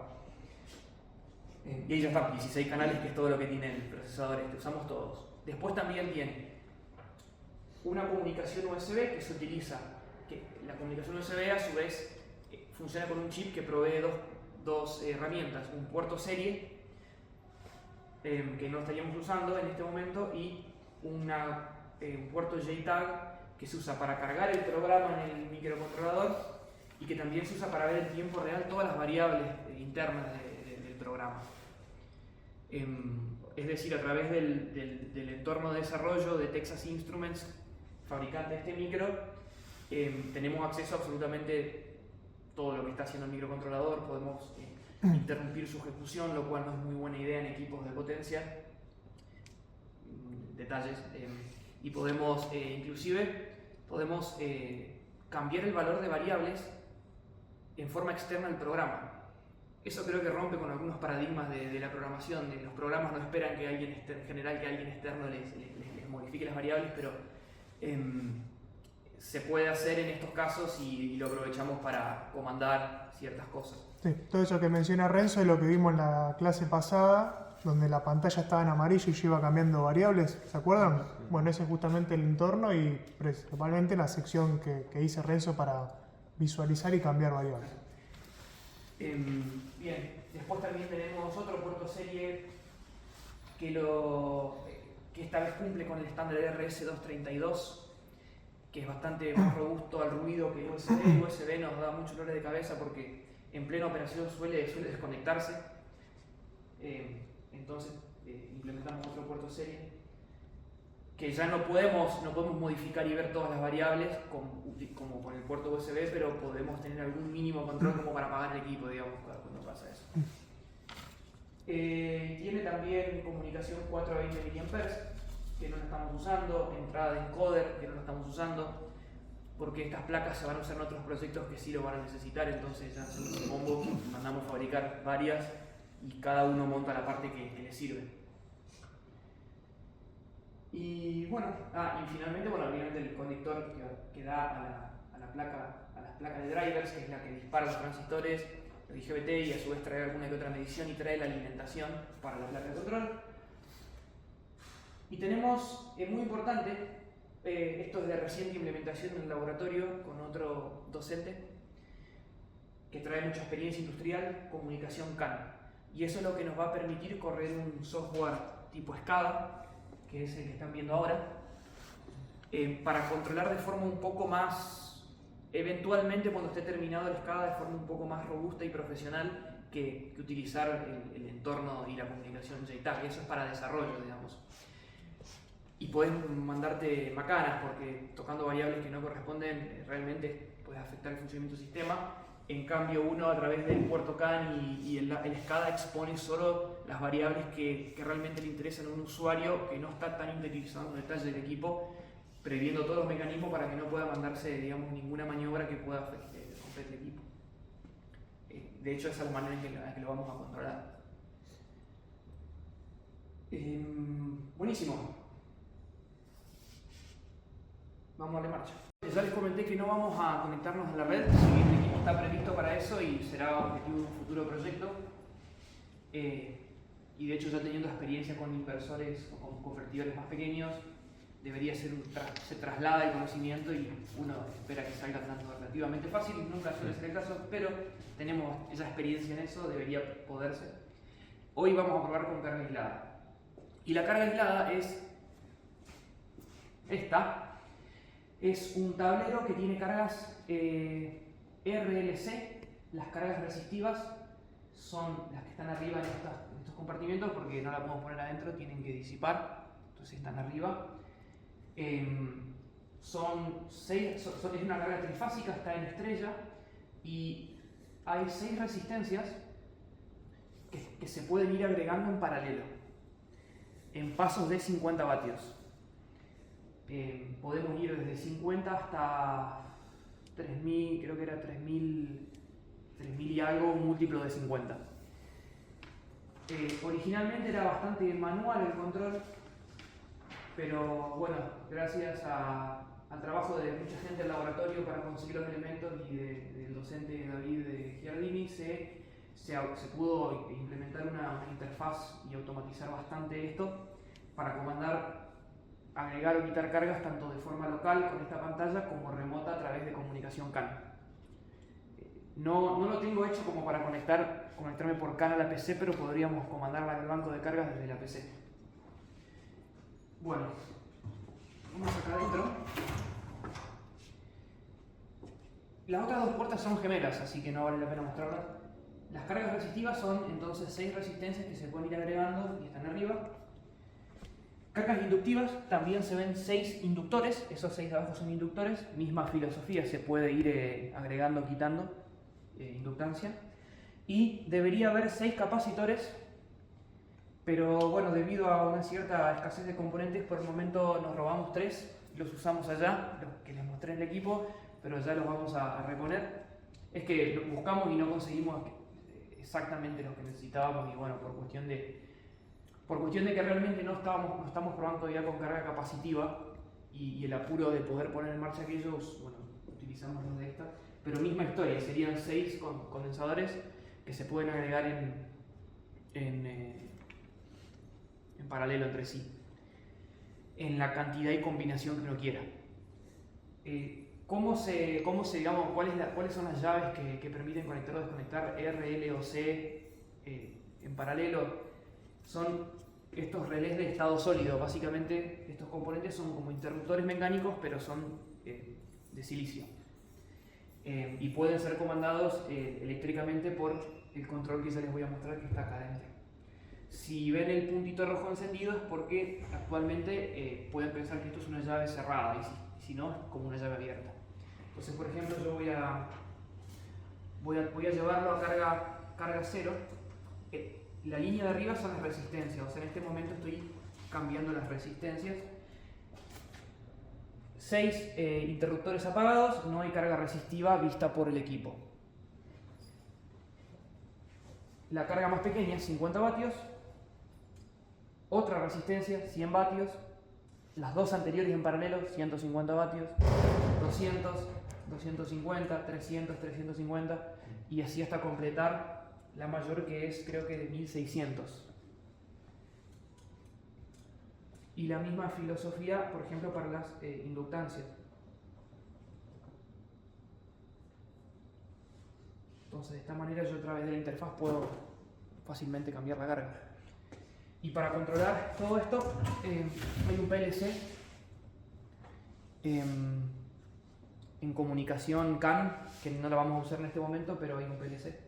Y ahí ya están, 16 canales, que es todo lo que tiene el procesador este, usamos todos. Después también tiene una comunicación USB que se utiliza, que la comunicación USB a su vez funciona con un chip que provee dos herramientas, un puerto serie, que no estaríamos usando en este momento, y un puerto JTAG que se usa para cargar el programa en el microcontrolador y que también se usa para ver en tiempo real todas las variables internas del programa. Es decir, a través del entorno de desarrollo de Texas Instruments, fabricante de este micro, tenemos acceso a absolutamente todo lo que está haciendo el microcontrolador. Podemos interrumpir su ejecución, lo cual no es muy buena idea en equipos de potencia. Detalles. Y podemos, inclusive, cambiar el valor de variables en forma externa al programa. Eso creo que rompe con algunos paradigmas de la programación. Los programas no esperan que alguien externo les modifique las variables, pero se puede hacer en estos casos y lo aprovechamos para comandar ciertas cosas. Sí, todo eso que menciona Renzo es lo que vimos en la clase pasada, donde la pantalla estaba en amarillo y yo iba cambiando variables, ¿se acuerdan? Bueno, ese es justamente el entorno y principalmente la sección que hice Renzo para visualizar y cambiar variables. Bien, después también tenemos otro puerto serie que esta vez cumple con el estándar RS232, que es bastante más robusto al ruido que USB. USB nos da mucho dolor de cabeza porque en plena operación suele desconectarse. Entonces implementamos otro puerto serie que ya no podemos modificar y ver todas las variables como con el puerto USB, pero podemos tener algún mínimo control como para apagar el equipo, digamos, cuando pasa eso. Tiene también comunicación 4 a 20 mA, que no la estamos usando, entrada de encoder, que no la estamos usando, porque estas placas se van a usar en otros proyectos que sí lo van a necesitar. Entonces ya en Combo mandamos fabricar varias y cada uno monta la parte que le sirve. Y bueno, y finalmente, obviamente el conector que da a las placas de drivers, que es la que dispara los transistores, los IGBT, y a su vez trae alguna que otra medición y trae la alimentación para la placa de control. Y tenemos, muy importante, esto es de reciente implementación en el laboratorio con otro docente que trae mucha experiencia industrial, comunicación CAN. Y eso es lo que nos va a permitir correr un software tipo SCADA, que es el que están viendo ahora, para controlar de forma un poco más, eventualmente cuando esté terminado el SCADA, de forma un poco más robusta y profesional que utilizar el entorno y la comunicación JTAG. Eso es para desarrollo, digamos. Y puedes mandarte macanas porque tocando variables que no corresponden realmente puedes afectar el funcionamiento del sistema. En cambio, uno a través del puerto CAN y el SCADA expone solo las variables que realmente le interesan a un usuario que no está tan interiorizado en el detalle del equipo, previendo todos los mecanismos para que no pueda mandarse, digamos, ninguna maniobra que pueda romper el equipo. De hecho, esa es la manera en que lo vamos a controlar. Buenísimo. Vamos a darle marcha. Ya les comenté que no vamos a conectarnos a la red, si bien el equipo está previsto para eso y será objetivo de un futuro proyecto. Y de hecho, ya teniendo experiencia con inversores o con convertidores más pequeños, debería se traslada el conocimiento y uno espera que salga tanto relativamente fácil. Nunca suele ser el caso, pero tenemos esa experiencia en eso, debería poderse. Hoy vamos a probar con carga aislada. Y la carga aislada es esta. Es un tablero que tiene cargas RLC. Las cargas resistivas son las que están arriba en estos compartimentos, porque no la podemos poner adentro, tienen que disipar, entonces están arriba. Es una carga trifásica, está en estrella, y hay 6 resistencias que se pueden ir agregando en paralelo, en pasos de 50 vatios. Podemos ir desde 50 hasta 3000, creo que era 3000 y algo, un múltiplo de 50. Originalmente era bastante manual el control, pero bueno, gracias al trabajo de mucha gente del laboratorio para conseguir los elementos y del docente David Giardini, se pudo implementar una interfaz y automatizar bastante esto para comandar, agregar o quitar cargas tanto de forma local con esta pantalla como remota a través de comunicación CAN. No lo tengo hecho como para conectarme por CAN a la PC, pero podríamos comandarla del banco de cargas desde la PC. Bueno, vamos acá adentro. Las otras 2 puertas son gemelas, así que no vale la pena mostrarlas. Las cargas resistivas son entonces 6 resistencias que se pueden ir agregando y están arriba. Cargas inductivas, también se ven 6 inductores, esos 6 de abajo son inductores, misma filosofía, se puede ir agregando o quitando inductancia. Y debería haber 6 capacitores, pero bueno, debido a una cierta escasez de componentes, por el momento nos robamos 3, los usamos allá, los que les mostré en el equipo, pero ya los vamos a reponer. Es que los buscamos y no conseguimos exactamente los que necesitábamos, y bueno, por cuestión de que realmente no estamos probando todavía con carga capacitiva y el apuro de poder poner en marcha aquellos, bueno, utilizamos los de esta, pero misma historia, serían 6 condensadores que se pueden agregar en paralelo entre sí, en la cantidad y combinación que uno quiera. Digamos, ¿cuáles son las llaves que permiten conectar o desconectar R, L o C en paralelo? Son estos relés de estado sólido. Básicamente estos componentes son como interruptores mecánicos, pero son de silicio. Y pueden ser comandados eléctricamente por el control que ya les voy a mostrar, que está acá adentro. Si ven el puntito rojo encendido es porque actualmente pueden pensar que esto es una llave cerrada, y si no, es como una llave abierta. Entonces, por ejemplo, yo voy a llevarlo a carga 0. La línea de arriba son las resistencias, o sea, en este momento estoy cambiando las resistencias. 6 interruptores apagados, no hay carga resistiva vista por el equipo. La carga más pequeña, 50 vatios. Otra resistencia, 100 vatios. Las 2 anteriores en paralelo, 150 vatios. 200, 250, 300, 350. Y así hasta completar la mayor, que es creo que de 1600. Y la misma filosofía, por ejemplo, para las inductancias. Entonces, de esta manera yo a través de la interfaz puedo fácilmente cambiar la carga. Y para controlar todo esto, hay un PLC en comunicación CAN, que no lo vamos a usar en este momento, pero hay un PLC.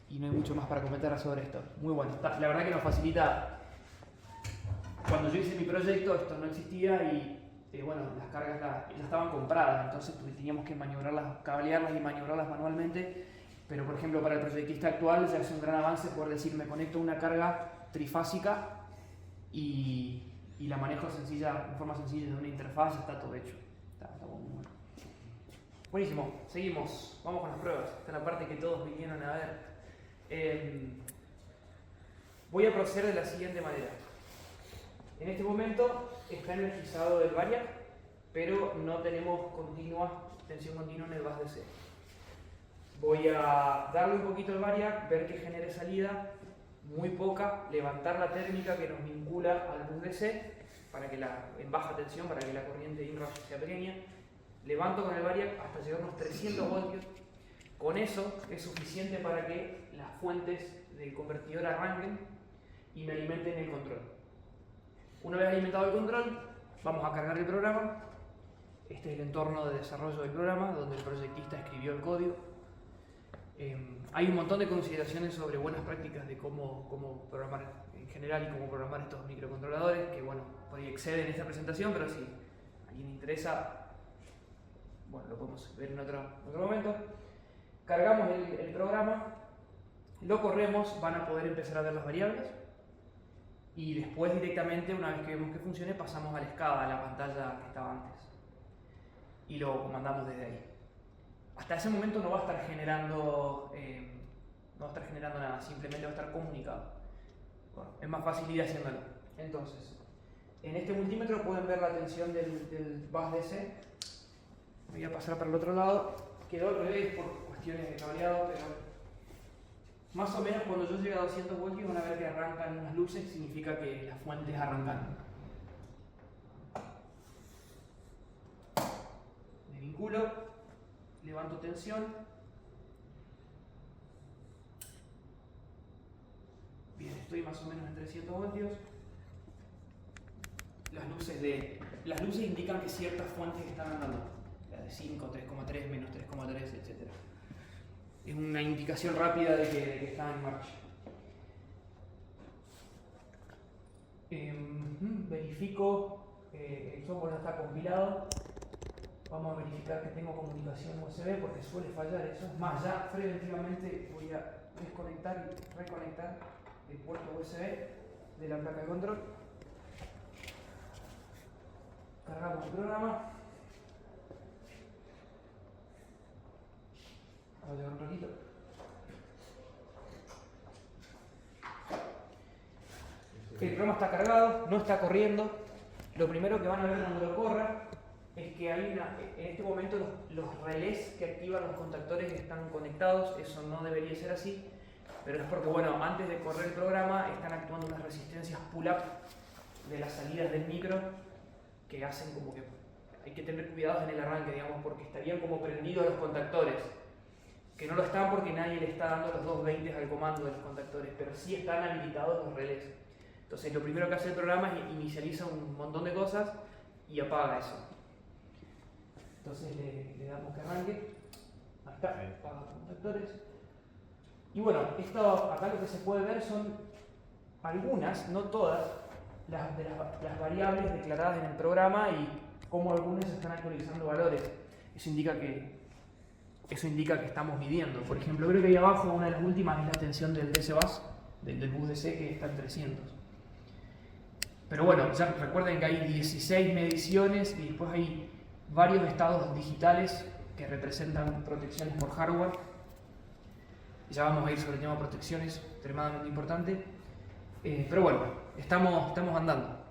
Y no hay mucho más para comentar sobre esto. Muy bueno. La verdad que nos facilita. Cuando yo hice mi proyecto, esto no existía y bueno, las cargas ya estaban compradas, entonces teníamos que maniobrarlas, cablearlas y maniobrarlas manualmente. Pero por ejemplo, para el proyectista actual ya es un gran avance poder decir, me conecto a una carga trifásica y la manejo de forma sencilla de una interfaz, está todo hecho. Está muy bueno. Buenísimo, seguimos, vamos con las pruebas. Esta es la parte que todos vinieron a ver. Voy a proceder de la siguiente manera. En este momento está energizado el variac, pero no tenemos tensión continua en el bus DC. Voy a darle un poquito al variac, ver que genere salida, muy poca, levantar la térmica que nos vincula al bus DC en baja tensión, para que la corriente inrush sea pequeña. Levanto con el variac hasta llegar a unos 300 voltios. Con eso es suficiente para que las fuentes del convertidor arranquen y me alimenten el control. Una vez alimentado el control, vamos a cargar el programa. Este es el entorno de desarrollo del programa, donde el proyectista escribió el código. Hay un montón de consideraciones sobre buenas prácticas de cómo programar en general y cómo programar estos microcontroladores, que bueno, por ahí exceden esta presentación, pero si a alguien le interesa, bueno, lo podemos ver en otro momento. Cargamos el programa, lo corremos, van a poder empezar a ver las variables y después directamente, una vez que vemos que funcione, pasamos al SCADA, a la pantalla que estaba antes, y lo comandamos desde ahí. Hasta ese momento no va a estar generando nada, simplemente va a estar comunicado. Bueno, es más fácil ir haciéndolo. Entonces, en este multímetro pueden ver la tensión del bus DC. Voy a pasar para el otro lado. Quedó al revés por cuestiones de cableado, pero más o menos cuando yo llegue a 200 voltios van a ver que arrancan unas luces, significa que las fuentes arrancan. Me vinculo, levanto tensión. Bien, estoy más o menos en 300 voltios. Las luces indican que ciertas fuentes están andando. La de 5, 3,3, menos 3,3, etc. Es una indicación rápida de que está en marcha. Verifico el software ya está compilado. Vamos a verificar que tengo comunicación USB porque suele fallar eso. Es más, ya preventivamente voy a desconectar y reconectar el puerto USB de la placa de control. Cargamos el programa. Va a llevar un ratito. El programa está cargado, no está corriendo. Lo primero que van a ver cuando lo corra es que hay en este momento los relés que activan los contactores están conectados. Eso no debería ser así, pero es porque, bueno, antes de correr el programa están actuando unas resistencias pull-up de las salidas del micro que hacen como que hay que tener cuidados en el arranque, digamos, porque estarían como prendidos los contactores, que no lo están porque nadie le está dando los 220 al comando de los contactores, pero sí están habilitados los relés. Entonces lo primero que hace el programa es inicializa un montón de cosas y apaga eso. Entonces le damos que arranque. Ahí está, apaga los contactores. Y bueno, esto acá lo que se puede ver son algunas, no todas, las variables declaradas en el programa y cómo algunas están actualizando valores. Eso indica que estamos midiendo. Por ejemplo, creo que ahí abajo una de las últimas es la tensión del DC bus, del bus DC, que está en 300. Pero bueno, ya recuerden que hay 16 mediciones y después hay varios estados digitales que representan protecciones por hardware. Ya vamos a ir sobre el tema de protecciones, extremadamente importante. Pero bueno, estamos andando.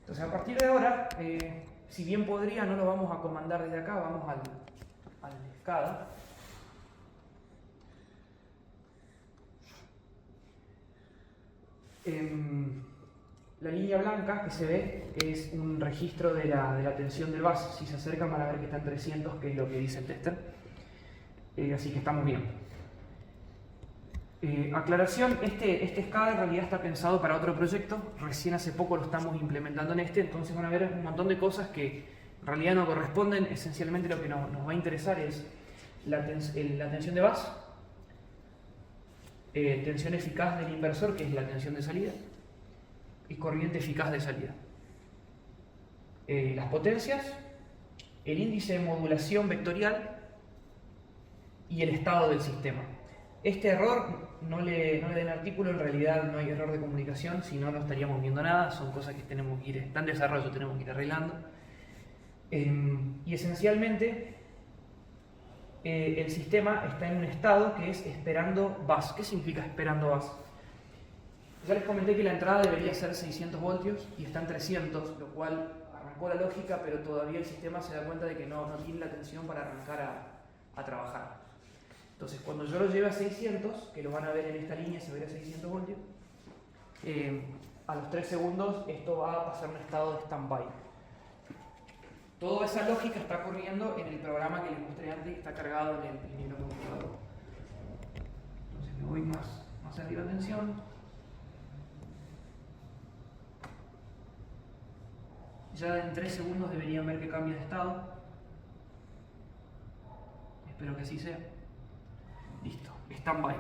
Entonces, a partir de ahora, si bien podría, no lo vamos a comandar desde acá, vamos al SCADA. La línea blanca que se ve es un registro de la tensión del bus. Si se acercan van a ver que está en 300, que es lo que dice el tester. Así que estamos bien. Aclaración, este SCADA en realidad está pensado para otro proyecto. Recién hace poco lo estamos implementando en entonces van a ver un montón de cosas que en realidad no corresponden. Esencialmente lo que nos va a interesar es la tensión de bus, tensión eficaz del inversor, que es la tensión de salida, y corriente eficaz de salida. Las potencias, el índice de modulación vectorial y el estado del sistema. Este error no le den artículo, en realidad no hay error de comunicación, si no, no estaríamos viendo nada, son cosas que tenemos que ir, está en desarrollo, tenemos que ir arreglando. Y esencialmente el sistema está en un estado que es esperando bus. ¿Qué significa esperando bus? Ya les comenté que la entrada debería ser 600 voltios y está en 300, lo cual arrancó la lógica, pero todavía el sistema se da cuenta de que no tiene la tensión para arrancar a trabajar. Entonces, cuando yo lo lleve a 600, que lo van a ver en esta línea, se verá 600 voltios, a los 3 segundos esto va a pasar a un estado de stand-by. toda esa lógica está corriendo en el programa que les mostré antes y está cargado en el microcontrolador. Entonces me voy más arriba de tensión. Ya en 3 segundos deberían ver que cambia de estado. Espero que así sea. Listo, stand-by.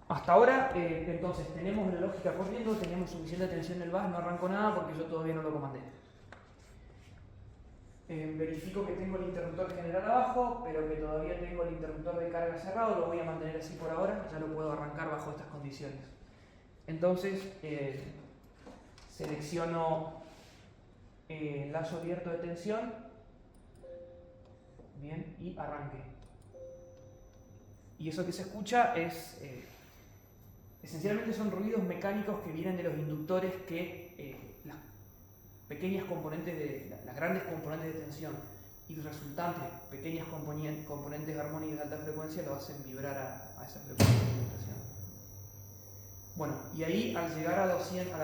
Hasta ahora, entonces, tenemos la lógica corriendo, tenemos suficiente tensión en el bus, no arranco nada porque yo todavía no lo comandé. Verifico que tengo el interruptor general abajo, pero que todavía tengo el interruptor de carga cerrado, lo voy a mantener así por ahora, ya lo puedo arrancar bajo estas condiciones. Entonces, selecciono lazo abierto de tensión, bien, y arranque. Y eso que se escucha es, esencialmente son ruidos mecánicos que vienen de los inductores que las pequeñas componentes, las grandes componentes de tensión y los resultantes pequeñas componentes armónicas de alta frecuencia lo hacen vibrar a esa frecuencia de vibración. Bueno, y ahí al llegar a 200,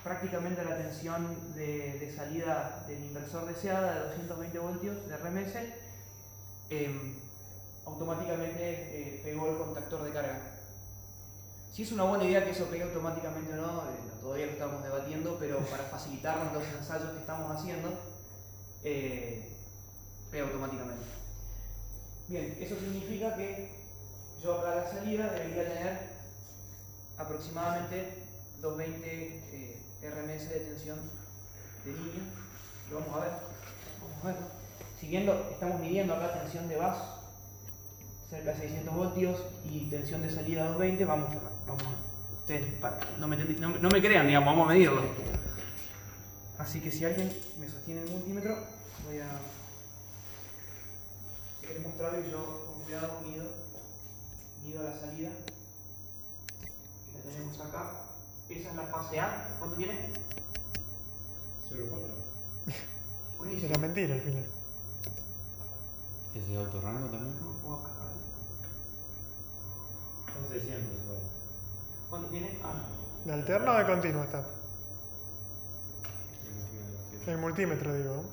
prácticamente a la tensión de salida del inversor deseada de 220 voltios de RMS, automáticamente pegó el contactor de carga. Si es una buena idea que eso pegue automáticamente o no, todavía lo estamos debatiendo, pero para facilitarnos los ensayos que estamos haciendo, pega automáticamente. Bien, eso significa que yo acá a la salida debería tener aproximadamente 220 RMS de tensión de línea. Lo vamos a ver. Siguiendo, estamos midiendo acá tensión de bus cerca de 600 voltios y tensión de salida 220. Vamos, ustedes no me crean, digamos, vamos a medirlo. Así que si alguien me sostiene el multímetro, voy a mostrarlo y yo con cuidado mido la salida. Que la tenemos acá. Esa es la fase A. ¿Cuánto tiene? 0,4. Buenísimo. Era mentira al final. ¿Es de autorrango también? Son 600 igual. ¿Cuánto tiene? ¿De alterno o de continuo está? El multímetro, digo.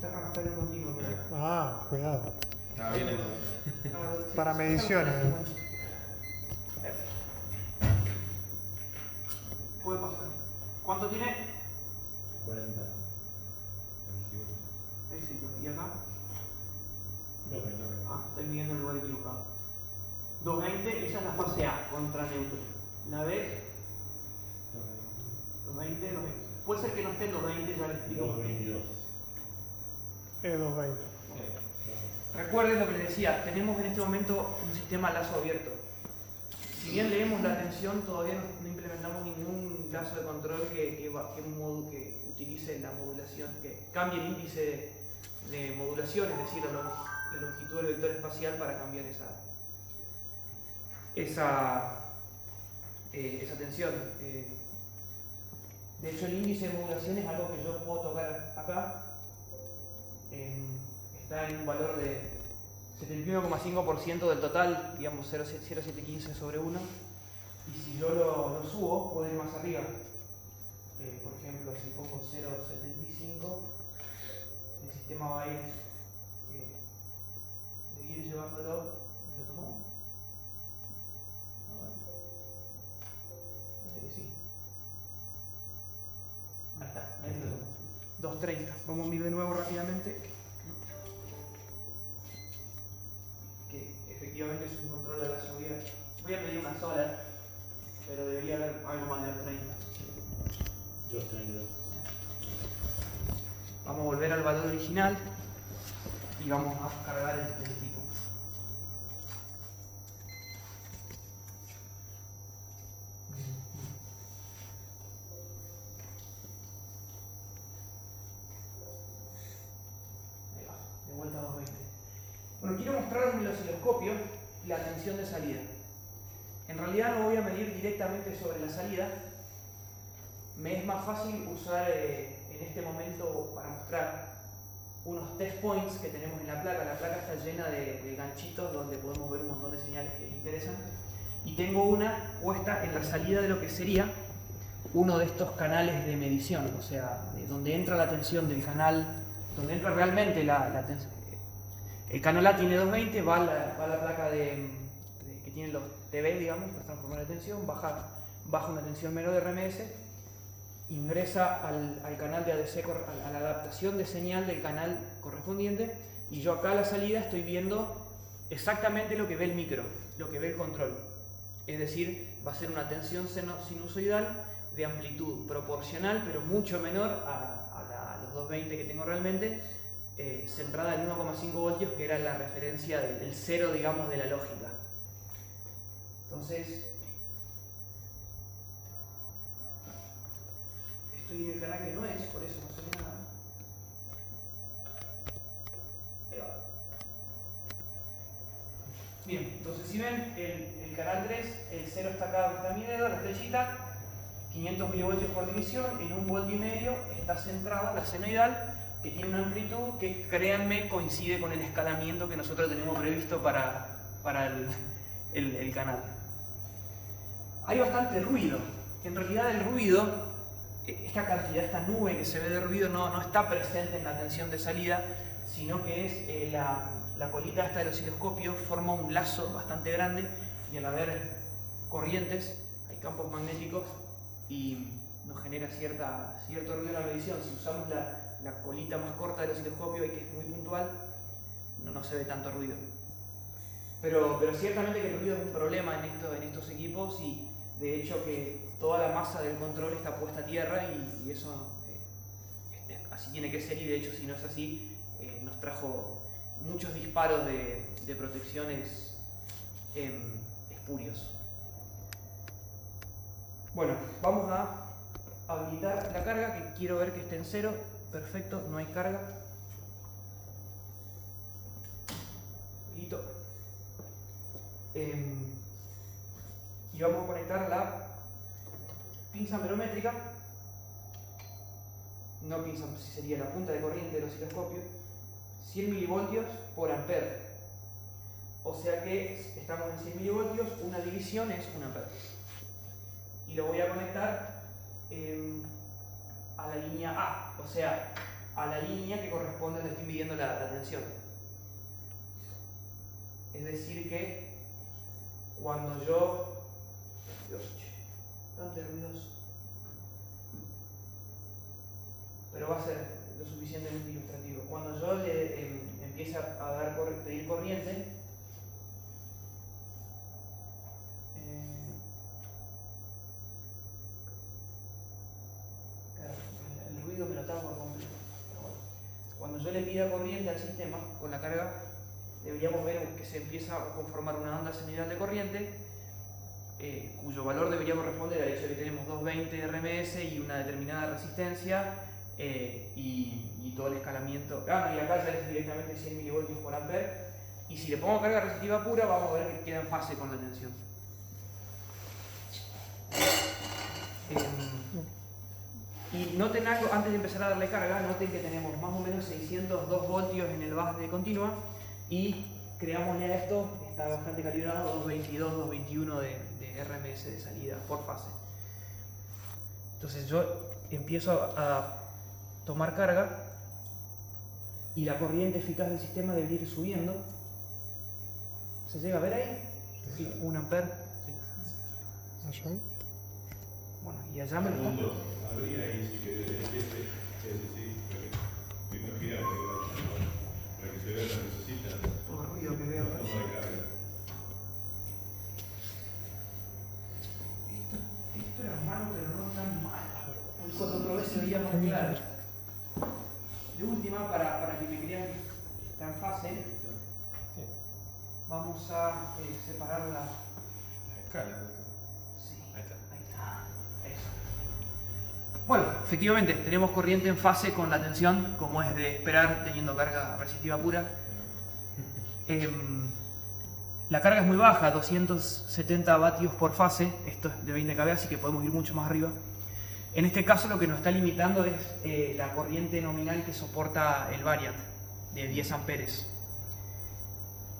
Acá está el continuo, pero... Ah, cuidado. Está bien entonces. Para mediciones. Puede pasar. ¿Cuánto tiene? 40. Éxito. ¿Y acá? 220. Estoy midiendo en el lugar equivocado. 220, esa es la fase A, contra neutro. ¿La ves? 220, 220. Puede ser que no esté en 220, ya les explico. 222. 220. Recuerden lo que les decía, tenemos en este momento un sistema lazo abierto. Si bien leemos la tensión, todavía no implementamos ningún lazo de control que utilice la modulación, que cambie el índice de modulación, es decir, la longitud del vector espacial para cambiar esa tensión. De hecho, el índice de modulación es algo que yo puedo tocar acá. Está en un valor de 71,5% del total, digamos 0,715 sobre 1. Y si yo lo subo, puedo ir más arriba. Por ejemplo, si pongo 0,75, el sistema va a ir, debe ir llevándolo. ¿Lo tomó? A ver. Parece que sí. Ahí está, ahí lo tomó. 230. Vamos a medir de nuevo rápidamente. Que efectivamente es un control de la subida. Voy a medir una sola, pero debería haber algo más de 230. 232. Vamos a volver al valor original y vamos a cargar el tipo. Ahí va, de vuelta a 220. Bueno, quiero mostrarles en el osciloscopio la tensión de salida. En realidad no voy a medir directamente sobre la salida. Me es más fácil usar en este momento para mostrar unos test points que tenemos en la placa. La placa está llena de ganchitos donde podemos ver un montón de señales que interesan. Y tengo una puesta en la salida de lo que sería uno de estos canales de medición, o sea, donde entra la tensión del canal, donde entra realmente la tensión. El canal A tiene 220, va a la placa que tiene los TV, digamos, los transformadores de tensión, baja una tensión menor de RMS, ingresa al canal de ADC, a la adaptación de señal del canal correspondiente, y yo acá a la salida estoy viendo exactamente lo que ve el micro, lo que ve el control. Es decir, va a ser una tensión sinusoidal de amplitud proporcional, pero mucho menor a los 220 que tengo realmente, centrada en 1,5 voltios, que era la referencia del cero, digamos, de la lógica. Entonces, estoy en el canal que no es, por eso no se ve nada. Ahí va. Bien, entonces si ven, el canal 3, el 0 está acá donde está mi dedo, la flechita, 500 milivoltios por división, en 1,5 voltios está centrada la senoidal, que tiene una amplitud que, créanme, coincide con el escalamiento que nosotros tenemos previsto para el canal. Hay bastante ruido. En realidad el ruido, esta cantidad, esta nube que se ve de ruido no está presente en la tensión de salida, sino que es la colita esta del osciloscopio forma un lazo bastante grande, y al haber corrientes hay campos magnéticos y nos genera cierto ruido en la medición. Si usamos la colita más corta del osciloscopio, y que es muy puntual, no se ve tanto ruido. Pero ciertamente que el ruido es un problema en estos equipos, y de hecho que toda la masa del control está puesta a tierra, y eso así tiene que ser, y de hecho si no es así nos trajo muchos disparos de protecciones espurios. Bueno, vamos a habilitar la carga, que quiero ver que esté en 0. Perfecto, no hay carga. Listo. Y vamos a conectar la pinza amperométrica, no pinza, si sería la punta de corriente del osciloscopio, 100 milivoltios por ampere. O sea que estamos en 100 milivoltios, una división es 1 ampere. Y lo voy a conectar a la línea A, o sea, a la línea que corresponde donde estoy midiendo la tensión. Es decir que cuando yo... Dios, bastante ruidoso. Pero va a ser lo suficientemente ilustrativo. Cuando yo le empiece a pedir corriente, el ruido me lo tapa por completo. Cuando yo le pida corriente al sistema con la carga, deberíamos ver que se empieza a conformar una onda senoidal de corriente, cuyo valor debería corresponder al hecho de que tenemos 220 RMS y una determinada resistencia, y todo el escalamiento. Y acá ya es directamente 100 milivoltios por ampere, y si le pongo carga resistiva pura, vamos a ver que queda en fase con la tensión. Y noten algo, antes de empezar a darle carga, noten que tenemos más o menos 602 voltios en el bus de continua, y creámosle a esto, está bastante calibrado, 222, 221 de RMS de salida por fase. Entonces yo empiezo a tomar carga, y la corriente eficaz del sistema debe ir subiendo. ¿Se llega a ver ahí? Sí, 1 ampere. ¿Allá? Bueno, y allá me lo Segundo, abrí ahí si querés, sí, para que se vea lo que necesita. todo el ruido que veo. Toma de carga. Esto era malo, pero no tan mal. Cuando probé se veía más claro. De última, para que me crean que está en fase, vamos a separar la escala. Sí, Ahí está. ahí está. Eso. Bueno, efectivamente, tenemos corriente en fase con la tensión, como es de esperar teniendo carga resistiva pura. La carga es muy baja, 270 vatios por fase, esto es de 20 kV, así que podemos ir mucho más arriba. En este caso lo que nos está limitando es la corriente nominal que soporta el variant de 10 amperes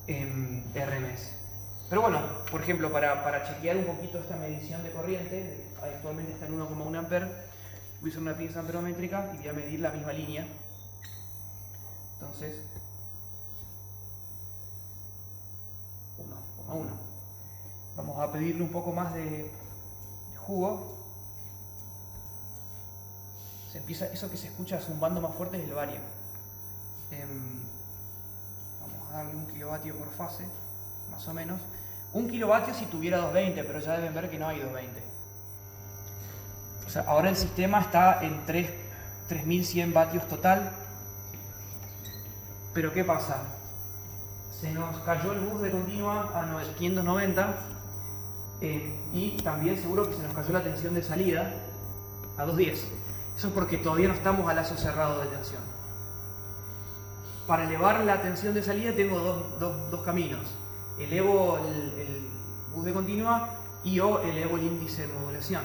en RMS. Pero bueno, por ejemplo, para chequear un poquito esta medición de corriente, actualmente está en 1,1 ampere, voy a usar una pinza amperométrica y voy a medir la misma línea. Entonces, 1,1. Vamos a pedirle un poco más de jugo. Eso que se escucha zumbando más fuerte es el variac. Vamos a darle 1 kilovatio por fase, más o menos. 1 kilovatio si tuviera 220, pero ya deben ver que no hay 220. O sea, ahora el sistema está en 3100 vatios total. Pero ¿qué pasa? Se nos cayó el bus de continua a 590 y también seguro que se nos cayó la tensión de salida a 210. Eso es porque todavía no estamos a lazo cerrado de tensión. Para elevar la tensión de salida tengo dos caminos. Elevo el bus de continua y o elevo el índice de modulación.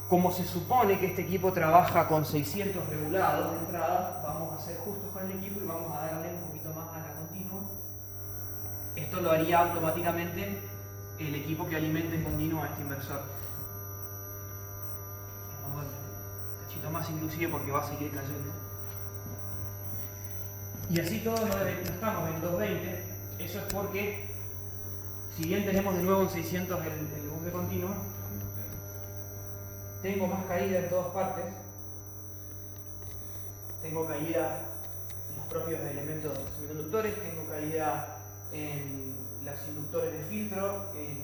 Como se supone que este equipo trabaja con 600 regulados de entrada, vamos a ser justos con el equipo y vamos a darle un poquito más a la continua. Esto lo haría automáticamente el equipo que alimente en continuo a este inversor. Vamos a darle un cachito más inclusive porque va a seguir cayendo. Y así todos no estamos en 220. Eso es porque, si bien tenemos de nuevo en 600 el bus de continua, tengo más caída en todas partes. Tengo caída en los propios elementos semiconductores, tengo caída en los inductores de filtro, en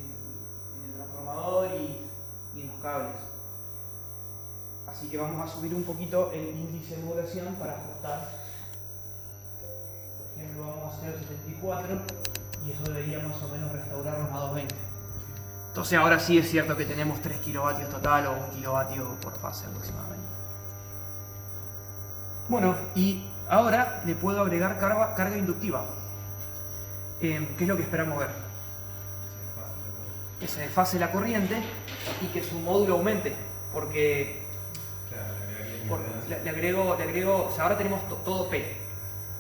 el transformador y en los cables. Así que vamos a subir un poquito el índice de modulación para ajustar. Por ejemplo, vamos a hacer 74 y eso debería más o menos restaurarnos a 220. Entonces ahora sí es cierto que tenemos 3 kilovatios total o 1 kilovatio por fase aproximadamente. Bueno, y ahora le puedo agregar carga inductiva. ¿Qué es lo que esperamos ver? Que se desfase la corriente y que su módulo aumente. Porque le agrego, o sea, ahora tenemos todo P.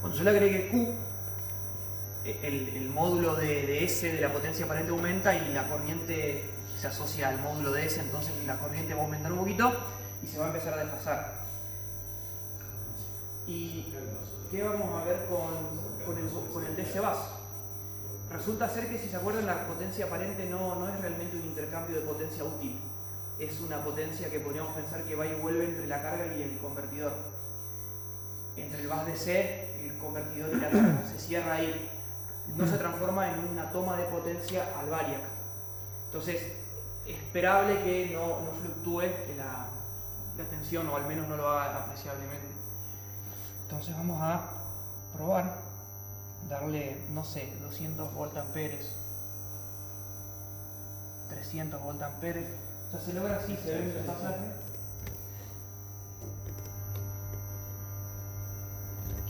Cuando yo le agregue Q, el módulo de S de la potencia aparente aumenta y la corriente se asocia al módulo de S, entonces la corriente va a aumentar un poquito y se va a empezar a desfasar. ¿Y qué vamos a ver con el DC bus? Resulta ser que, si se acuerdan, la potencia aparente no es realmente un intercambio de potencia útil. Es una potencia que podríamos pensar que va y vuelve entre la carga y el convertidor. Entre el bus DC, el convertidor y la carga. Se cierra ahí. No se transforma en una toma de potencia al variac. Entonces, esperable que no fluctúe la tensión, o al menos no lo haga apreciablemente. Entonces vamos a probar, darle, no sé, 200 voltamperes, 300 voltamperes. O sea, se logra así, se ve el pasaje.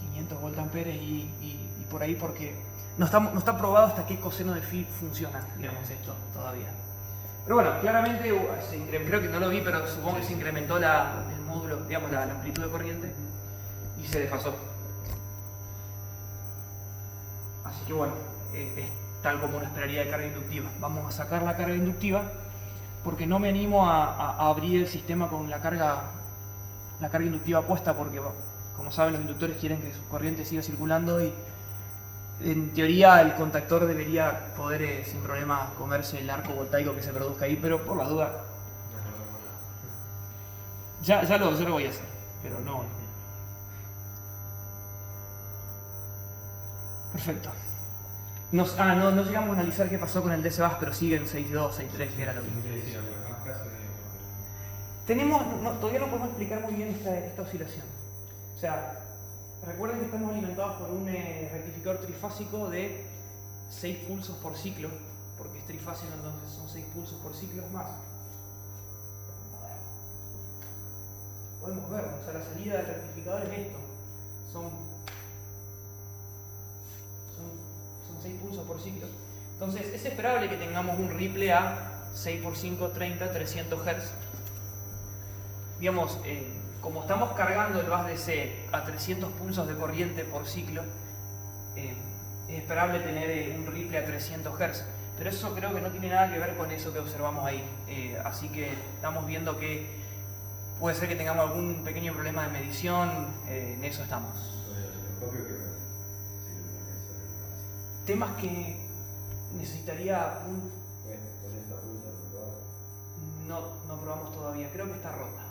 500 voltamperes y por ahí, porque no está probado hasta qué coseno de phi funciona, digamos, esto todavía. Pero bueno, claramente creo que no lo vi, pero supongo que se incrementó el módulo, digamos, la amplitud de corriente y se desfasó. Así que bueno, es tal como uno esperaría de carga inductiva. Vamos a sacar la carga inductiva porque no me animo a abrir el sistema con la carga inductiva puesta, porque como saben, los inductores quieren que su corriente siga circulando y en teoría el contactor debería poder sin problema comerse el arco voltaico que se produzca ahí, pero por la duda ya lo voy a hacer, pero no. Perfecto. No llegamos a analizar qué pasó con el DC bus, pero sigue en 6.2, 6.3, que era lo que todavía no podemos explicar muy bien esta oscilación. O sea, recuerden que estamos alimentados por un rectificador trifásico de 6 pulsos por ciclo, porque es trifásico, entonces son 6 pulsos por ciclo más. Podemos ver, o sea, la salida del rectificador es esto. Son 6 pulsos por ciclo. Entonces es esperable que tengamos un ripple a 6 por 5, 30, 300 Hz. Digamos, como estamos cargando el bus DC a 300 pulsos de corriente por ciclo, es esperable tener un Ripple a 300 Hz. Pero eso creo que no tiene nada que ver con eso que observamos ahí. Así que estamos viendo que puede ser que tengamos algún pequeño problema de medición, en eso estamos. Temas que necesitaría un... No probamos todavía, creo que está rota.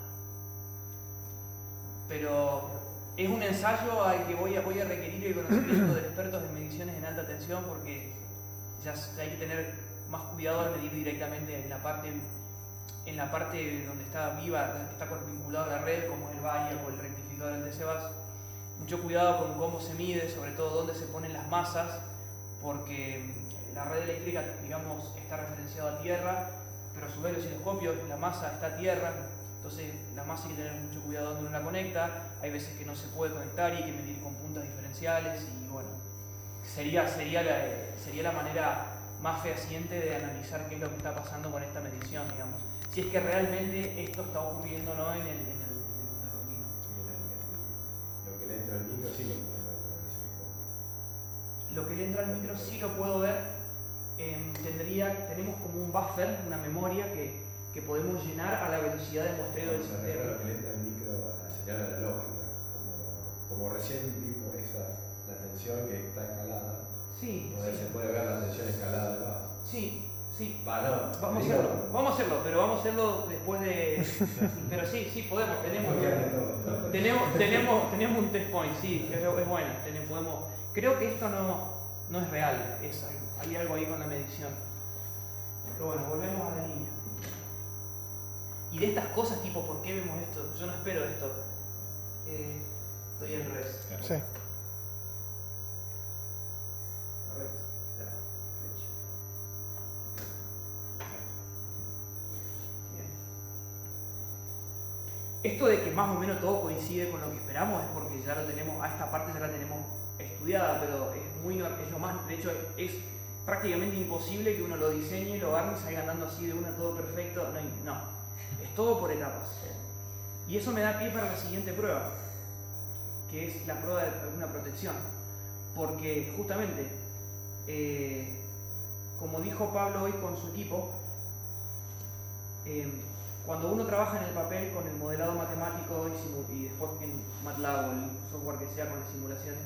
Pero es un ensayo al que voy a requerir el conocimiento de expertos en mediciones en alta tensión, porque ya hay que tener más cuidado al medir directamente en la parte donde está viva, donde está vinculado a la red, como es el variac o el rectificador del DCBus. Mucho cuidado con cómo se mide, sobre todo dónde se ponen las masas, porque la red eléctrica, digamos, está referenciada a tierra, pero a su vez el osciloscopio, la masa está a tierra, entonces la masa hay que tener mucho cuidado donde uno la conecta. Hay veces que no se puede conectar y hay que medir con puntas diferenciales, y bueno, sería la manera más fehaciente de analizar qué es lo que está pasando con esta medición, digamos. Si es que realmente esto está ocurriendo o no en el cruce continuo. Lo que le entra al micro sí lo puedo ver con el osciloscopio. Lo que le entra al micro sí lo puedo ver. Tenemos como un buffer, una memoria que podemos llenar a la velocidad de muestreo del Me refiero a sistema. lo que le entra al micro a la señal analógica, como recién vimos la tensión que está escalada. Sí, Se puede ver la tensión escalada del vaso. sí. No, Vamos a hacerlo, pero vamos a hacerlo después de... Pero sí, podemos, tenemos un test point, sí, es bueno, creo que esto no es real, hay algo ahí con la medición. Pero bueno, volvemos a la línea. Y de estas cosas, tipo, ¿por qué vemos esto? Yo no espero esto. Estoy al revés. Sí. Correcto. Flecha. Bien. Esto de que más o menos todo coincide con lo que esperamos es porque ya lo tenemos, a esta parte ya la tenemos estudiada, pero es lo más, de hecho es prácticamente imposible que uno lo diseñe, lo arme y salga andando así de una todo perfecto. No, es todo por etapas. Y eso me da pie para la siguiente prueba, que es la prueba de una protección. Porque justamente, como dijo Pablo hoy con su equipo, cuando uno trabaja en el papel con el modelado matemático y después en MATLAB o el software que sea con las simulaciones,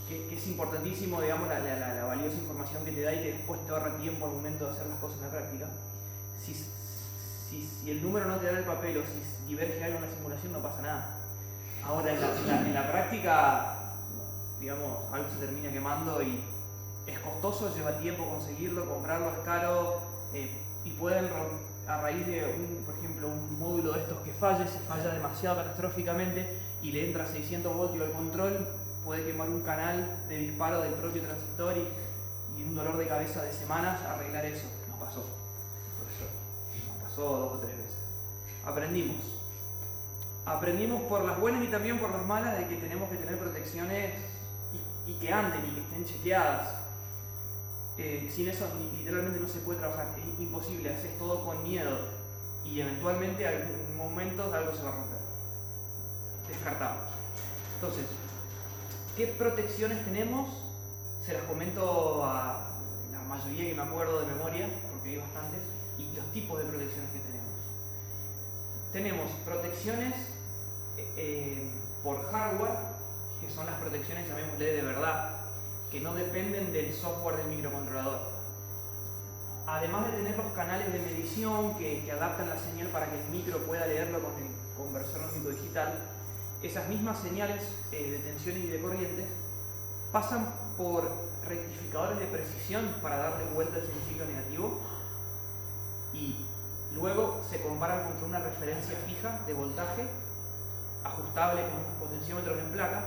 que es importantísimo, digamos, la valiosa información que te da y que después te ahorra tiempo al momento de hacer las cosas en la práctica. Si el número no te da el papel o si diverge algo en la simulación, no pasa nada. Ahora, en la práctica, digamos, algo se termina quemando y es costoso, lleva tiempo conseguirlo, comprarlo es caro, y pueden, a raíz de, por ejemplo, un módulo de estos que se falla demasiado catastróficamente y le entra 600 voltios al control, puede quemar un canal de disparo del propio transistor y un dolor de cabeza de semanas arreglar eso. Nos pasó. Por eso nos pasó 2 o 3 veces. Aprendimos por las buenas y también por las malas de que tenemos que tener protecciones y que anden y que estén chequeadas. Sin eso literalmente no se puede trabajar, es imposible, haces todo con miedo y eventualmente en algún momento algo se va a romper. Descartado. Entonces, ¿qué protecciones tenemos? Se las comento a la mayoría que me acuerdo de memoria, porque hay bastantes, y los tipos de protecciones que tenemos. Tenemos protecciones por hardware, que son las protecciones, llamémosle de verdad, que no dependen del software del microcontrolador. Además de tener los canales de medición que adaptan la señal para que el micro pueda leerlo con el conversor lógico digital, esas mismas señales de tensiones y de corrientes pasan por rectificadores de precisión para darle vuelta al semiciclo negativo y luego se comparan contra una referencia fija de voltaje ajustable con unos potenciómetros en placa,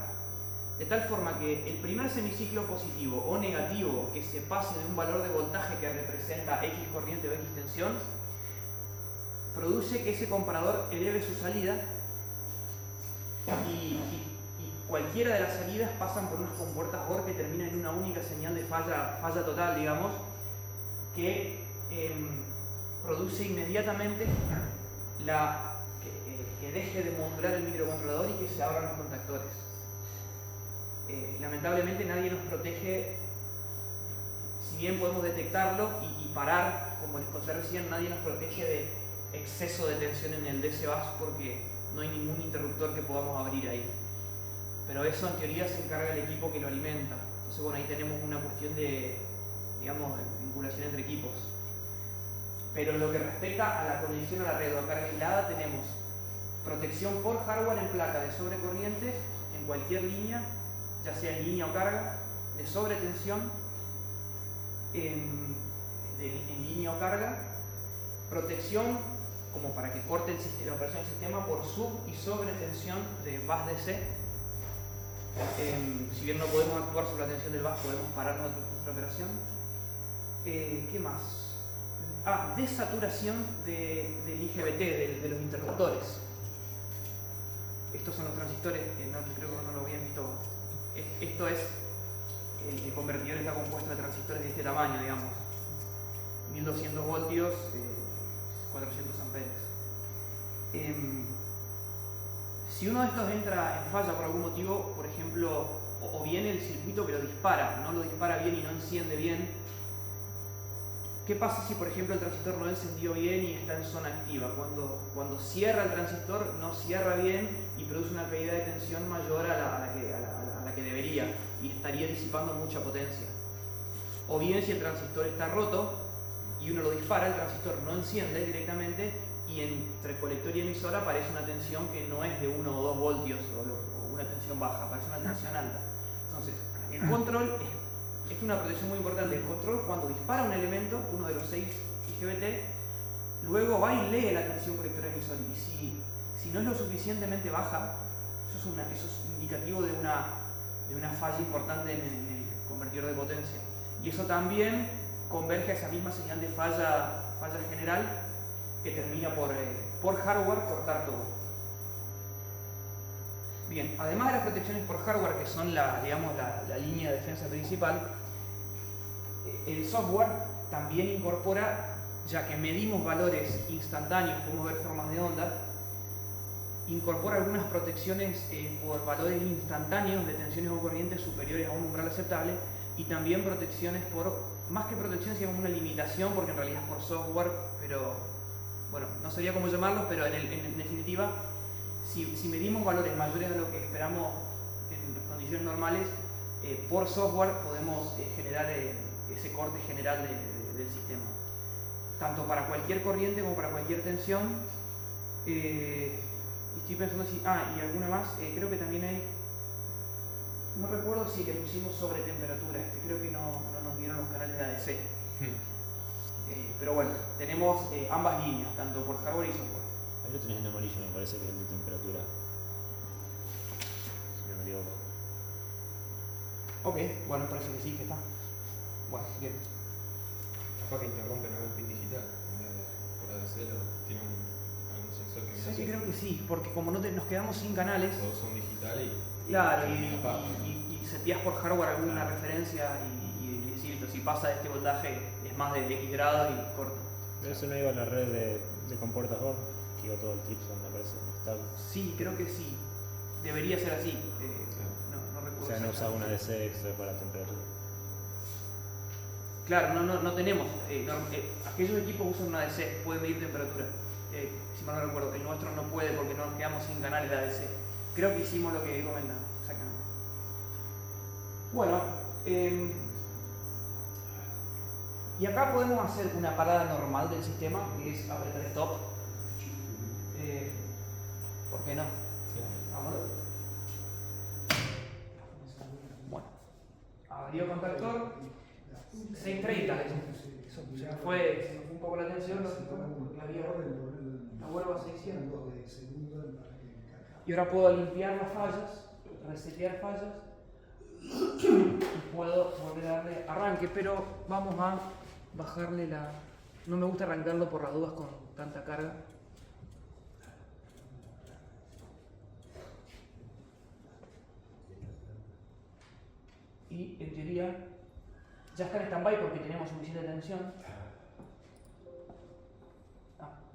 de tal forma que el primer semiciclo positivo o negativo que se pase de un valor de voltaje que representa X corriente o X tensión produce que ese comparador eleve su salida y cualquiera de las salidas pasan por unas compuertas OR que terminan en una única señal de falla total, digamos, que produce inmediatamente que deje de modular el microcontrolador y que se abran los contactores. lamentablemente nadie nos protege, si bien podemos detectarlo y parar, como les conté recién, nadie nos protege de exceso de tensión en el DC bus porque no hay ningún interruptor que podamos abrir ahí. Pero eso en teoría se encarga el equipo que lo alimenta. Entonces bueno, ahí tenemos una cuestión de, digamos, de vinculación entre equipos. Pero en lo que respecta a la conexión a la red o a carga aislada, tenemos protección por hardware en placa de sobrecorrientes en cualquier línea, ya sea en línea o carga, de sobretensión en línea o carga, protección como para que corte la operación del sistema por sub y sobretensión de bus DC. Si bien no podemos actuar sobre la tensión del bus, podemos parar nuestra operación. ¿Qué más? Desaturación del IGBT, de los interruptores. Estos son los transistores, creo que no lo habían visto. Esto es, el convertidor está compuesto de transistores de este tamaño, digamos. 1200 voltios, 400 amperes. Si uno de estos entra en falla por algún motivo, por ejemplo, o bien el circuito que lo dispara, no lo dispara bien y no enciende bien, ¿qué pasa si por ejemplo el transistor no encendió bien y está en zona activa? Cuando cierra el transistor no cierra bien y produce una caída de tensión mayor a la que debería y estaría disipando mucha potencia. O bien si el transistor está roto y uno lo dispara, el transistor no enciende directamente y entre colector y emisor aparece una tensión que no es de 1 o 2 voltios o una tensión baja, aparece una tensión alta. Entonces, el control es una protección muy importante. El control, cuando dispara un elemento, uno de los 6 IGBT, luego va y lee la tensión colector emisor. Y si no es lo suficientemente baja, eso es indicativo de una falla importante en el convertidor de potencia. Y eso también converge a esa misma señal de falla general que termina por hardware cortar todo. Bien, además de las protecciones por hardware, que son la línea de defensa principal, el software también incorpora, ya que medimos valores instantáneos, podemos ver formas de onda, incorpora algunas protecciones por valores instantáneos de tensiones o corrientes superiores a un umbral aceptable y también protecciones más que protecciones, digamos una limitación, porque en realidad es por software, pero bueno, no sabría cómo llamarlos, pero en definitiva, si medimos valores mayores a lo que esperamos en condiciones normales, por software podemos generar ese corte general del sistema. Tanto para cualquier corriente como para cualquier tensión. Estoy pensando si... y alguna más. Creo que también hay... No recuerdo si le pusimos sobre temperatura. Creo que no nos dieron los canales de ADC. Pero bueno, tenemos ambas líneas, tanto por hardware y software. Ahí lo tenés en amarillo, me parece que es el de temperatura. Si no me equivoco. Ok, bueno, parece que sí, que está. Bueno, bien. Capaz que interrumpen algún pin digital en vez de por ADC, tiene algún sensor que ¿Sabes que creo que sí? Porque como nos quedamos sin canales, todos son digital claro, y seteás por hardware alguna referencia y decir, si pasa de este voltaje es más de X grado y corta. Pero eso no iba a la red de compuertas Bohr, que iba todo el Tripson, me parece. Sí, creo que sí. Debería ser así. No recuerdo. O sea, no usaba una DC extra para la temperatura. Claro, no tenemos. Aquellos equipos usan una ADC, pueden medir temperatura. Si mal no recuerdo, el nuestro no puede porque nos quedamos sin canales de ADC. Creo que hicimos lo que comentan, exactamente. Bueno, y acá podemos hacer una parada normal del sistema, que es apretar stop. ¿Por qué no? Vámonos. Bueno, abrió contactor. 630, se me fue un poco la tensión, la vuelvo a 600. Y ahora puedo limpiar las fallas, resetear fallas y puedo volver a darle arranque, pero vamos a bajarle la... No me gusta arrancarlo por las dudas con tanta carga. Y en teoría ya está en stand-by porque tenemos suficiente tensión.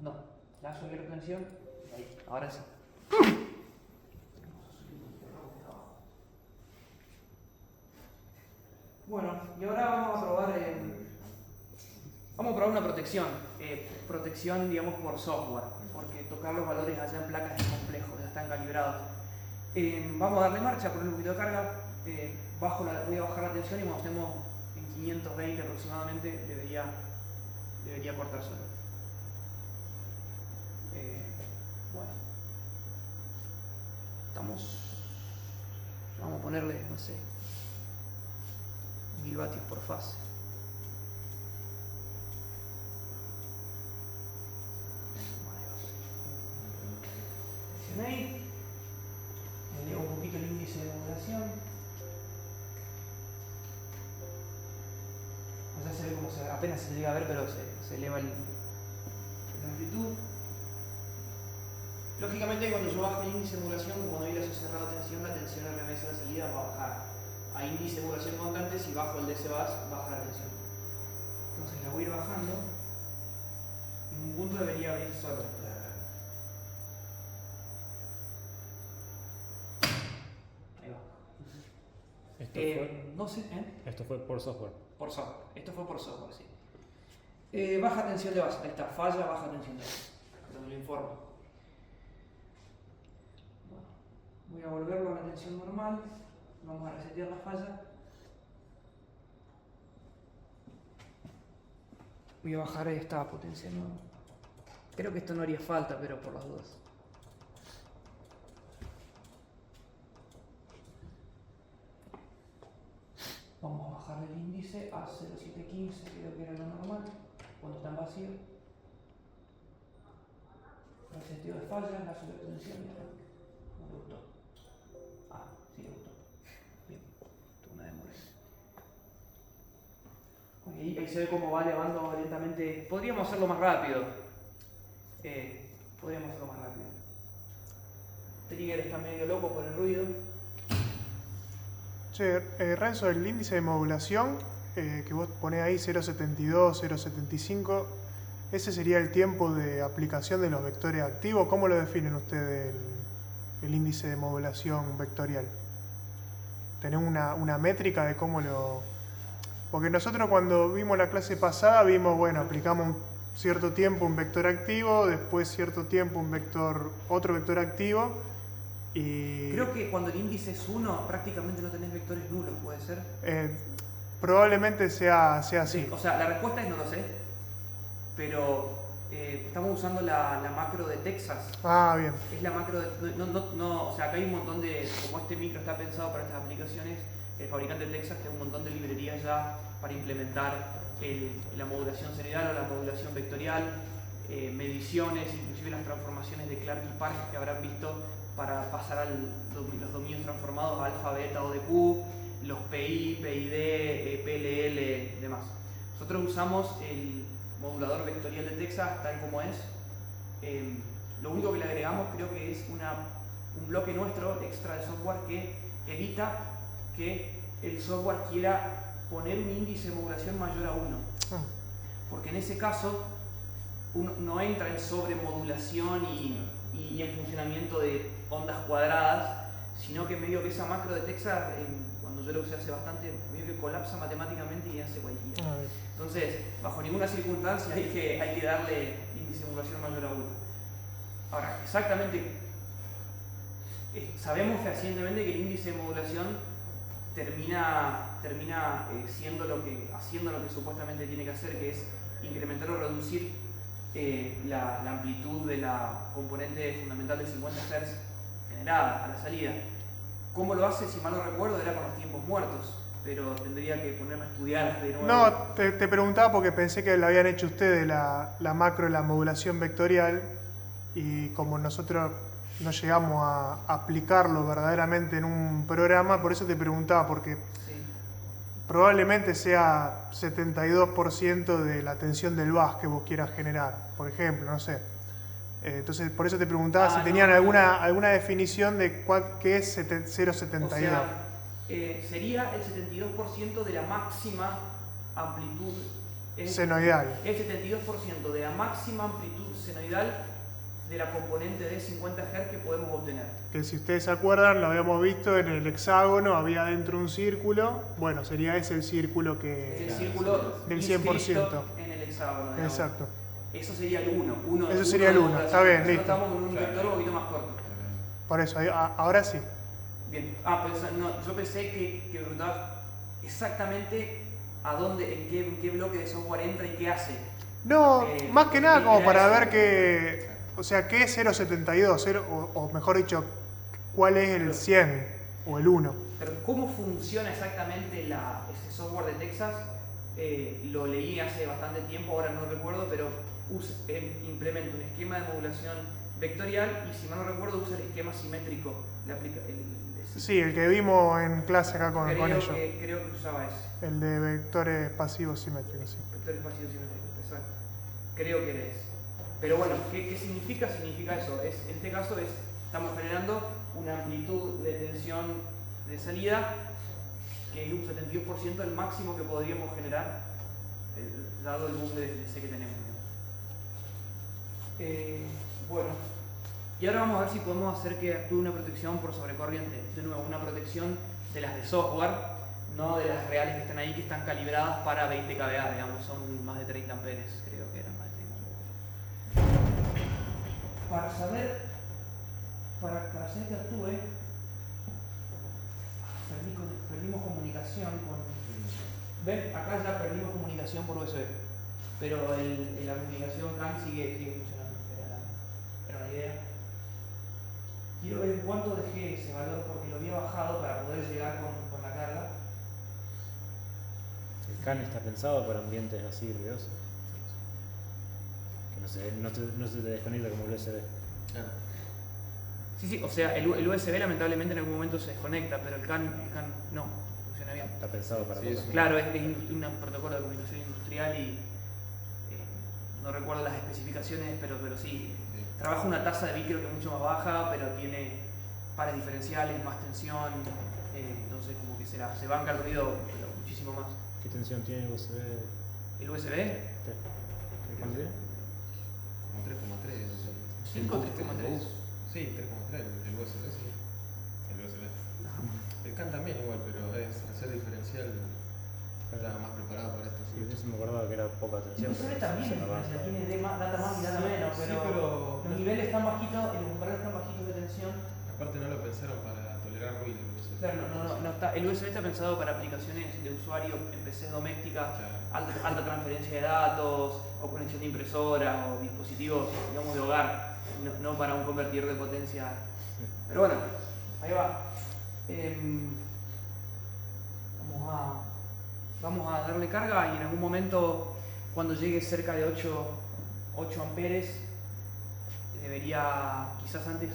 No, ya subió la tensión. Ahí, ahora sí. Bueno, y ahora vamos a probar una protección. Protección, digamos, por software, porque tocar los valores allá en placas es complejo, ya están calibrados. Vamos a darle marcha, poner un poquito de carga. Voy a bajar la tensión y cuando estemos en 520 aproximadamente debería cortar solo. Bueno, vamos a ponerle, no sé, 1000 vatios por fase. Ahí, elevo un poquito el índice de modulación. Ya se ve como apenas se llega a ver, pero se eleva la amplitud. Lógicamente, cuando yo bajo el índice de modulación, cuando hay lazo cerrado de tensión, la tensión RMS de la salida va a bajar. A índice de modulación constante, si bajo el DC bus, baja la tensión. Entonces la voy a ir bajando. En un punto debería abrir solo. No sé, Esto fue por software. por software. Esto fue por software, sí. Baja tensión de base. Ahí está, falla, baja tensión de base. Pero me lo informo. Bueno, voy a volverlo a la tensión normal. Vamos a resetear la falla. Voy a bajar esta potencia nueva. Creo que esto no haría falta, pero por las dudas. Vamos a bajar el índice a 0,715, creo que era lo normal, cuando está en vacío. Reseteo de falla, la sobretensión, no le gustó. Sí le gustó. Bien, tuvo una demora. Ahí se ve cómo va elevando lentamente. Podríamos hacerlo más rápido. Trigger está medio loco por el ruido. Che, Renzo, el índice de modulación que vos ponés ahí 0.72, 0.75, ese sería el tiempo de aplicación de los vectores activos. ¿Cómo lo definen ustedes el índice de modulación vectorial? ¿Tenés una métrica de cómo lo...? Porque nosotros cuando vimos la clase pasada vimos, bueno, aplicamos cierto tiempo un vector activo, después cierto tiempo otro vector activo. Y creo que cuando el índice es 1 prácticamente no tenés vectores nulos, ¿puede ser? Probablemente sea así. Sí, o sea, la respuesta es no lo sé, pero estamos usando la macro de Texas. Ah, bien. Es la macro de... o sea, acá hay un montón de... Como este micro está pensado para estas aplicaciones, el fabricante de Texas tiene un montón de librerías ya para implementar la modulación senoidal o la modulación vectorial, mediciones, inclusive las transformaciones de Clark y Park que habrán visto para pasar a los dominios transformados alfa, beta o de Q, los PI, PID, PLL y demás. Nosotros usamos el modulador vectorial de Texas tal como es. Lo único que le agregamos creo que es un bloque nuestro extra de software que evita que el software quiera poner un índice de modulación mayor a 1. Porque en ese caso uno no entra en sobremodulación y en funcionamiento de ondas cuadradas, sino que medio que esa macro de Texas, cuando yo lo usé hace bastante, medio que colapsa matemáticamente y hace cualquiera. Entonces, bajo ninguna circunstancia hay que darle índice de modulación mayor a 1. Ahora, exactamente, sabemos fehacientemente que el índice de modulación termina haciendo lo que supuestamente tiene que hacer, que es incrementar o reducir la amplitud de la componente fundamental de 50 Hz generada a la salida. ¿Cómo lo hace? Si mal no recuerdo, era con los tiempos muertos, pero tendría que ponerme a estudiar de nuevo. No, te preguntaba porque pensé que la habían hecho ustedes la macro, la modulación vectorial, y como nosotros no llegamos a aplicarlo verdaderamente en un programa, por eso te preguntaba, porque probablemente sea 72% de la tensión del bus que vos quieras generar, por ejemplo, no sé. Entonces, por eso te preguntaba si tenían alguna definición de qué es 0.72. O sea, sería el 72% de la máxima amplitud senoidal. El 72% de la máxima amplitud senoidal de la componente de 50 Hz que podemos obtener. Que si ustedes se acuerdan, lo habíamos visto en el hexágono, había dentro un círculo. Bueno, sería ese el círculo Es que... el círculo del inscrito 100%. en el hexágono. Digamos. Exacto. Eso sería el 1. Eso sería el 1, está bien, listo. Estamos con un vector un poquito más corto. Por eso, ahora sí. Bien. Pues, no, yo pensé que preguntabas exactamente a dónde, en qué bloque de software entra y qué hace. No, más que nada como era para eso. ver que... O sea, ¿qué es 0.72? O mejor dicho, ¿cuál es el 100 o el 1? Pero cómo funciona exactamente ese software de Texas, lo leí hace bastante tiempo, ahora no recuerdo, pero implementa un esquema de modulación vectorial y si mal no recuerdo usa el esquema simétrico. Sí, el que vimos en clase acá con ellos. Creo que usaba ese. El de vectores pasivos simétricos, sí. Vectores pasivos simétricos, exacto. Creo que era ese. Pero bueno, ¿qué significa? Significa eso. En este caso estamos generando una amplitud de tensión de salida que es un 72% el máximo que podríamos generar dado el boom de DC que tenemos. Bueno, y ahora vamos a ver si podemos hacer que actúe una protección por sobrecorriente. De nuevo, una protección de las de software, no de las reales que están ahí, que están calibradas para 20 kVA, digamos, son más de 30 amperes, creo que eran más de 30 amperes. Para saber, para hacer que actúe, perdimos comunicación con... ¿Ven? Acá ya perdimos comunicación por USB, pero la comunicación CAN sigue funcionando. Era una idea. Quiero ver en cuánto dejé ese valor porque lo había bajado para poder llegar con la carga. El CAN está pensado para ambientes así ruidosos. Que no se te desconecta como el USB. Claro. Sí, o sea, el USB lamentablemente en algún momento se desconecta, pero el CAN no, funciona bien. Está pensado para Sí, cosas. sí. Claro, es un protocolo de comunicación industrial y no recuerdo las especificaciones, pero sí. Trabaja una tasa de bit creo que mucho más baja, pero tiene pares diferenciales, más tensión, entonces como que se banca el ruido pero muchísimo más. ¿Qué tensión tiene el USB? ¿El USB? ¿Cuánto tiene? Como 3,3. 5 o 3,3. Sí, 3,3. El USB, sí. El USB. El CAN también igual, pero al ser diferencial estaba más preparado para esto. Sí, yo me acordaba que era poca El tensión. USB también Se la baja. tiene data más y data Sí, menos, sí, pero, pero- los niveles tan bajitos, los umbrales tan bajitos de tensión. Aparte no lo pensaron para tolerar ruido. el USB. Claro, no está, el USB está pensado para aplicaciones de usuario en PCs domésticas, Claro. alta transferencia de datos, o conexión de impresoras, o dispositivos, digamos, de hogar, no para un convertidor de potencia. Pero bueno, ahí va. Vamos a darle carga y en algún momento, cuando llegue cerca de 8 amperes, debería, quizás antes,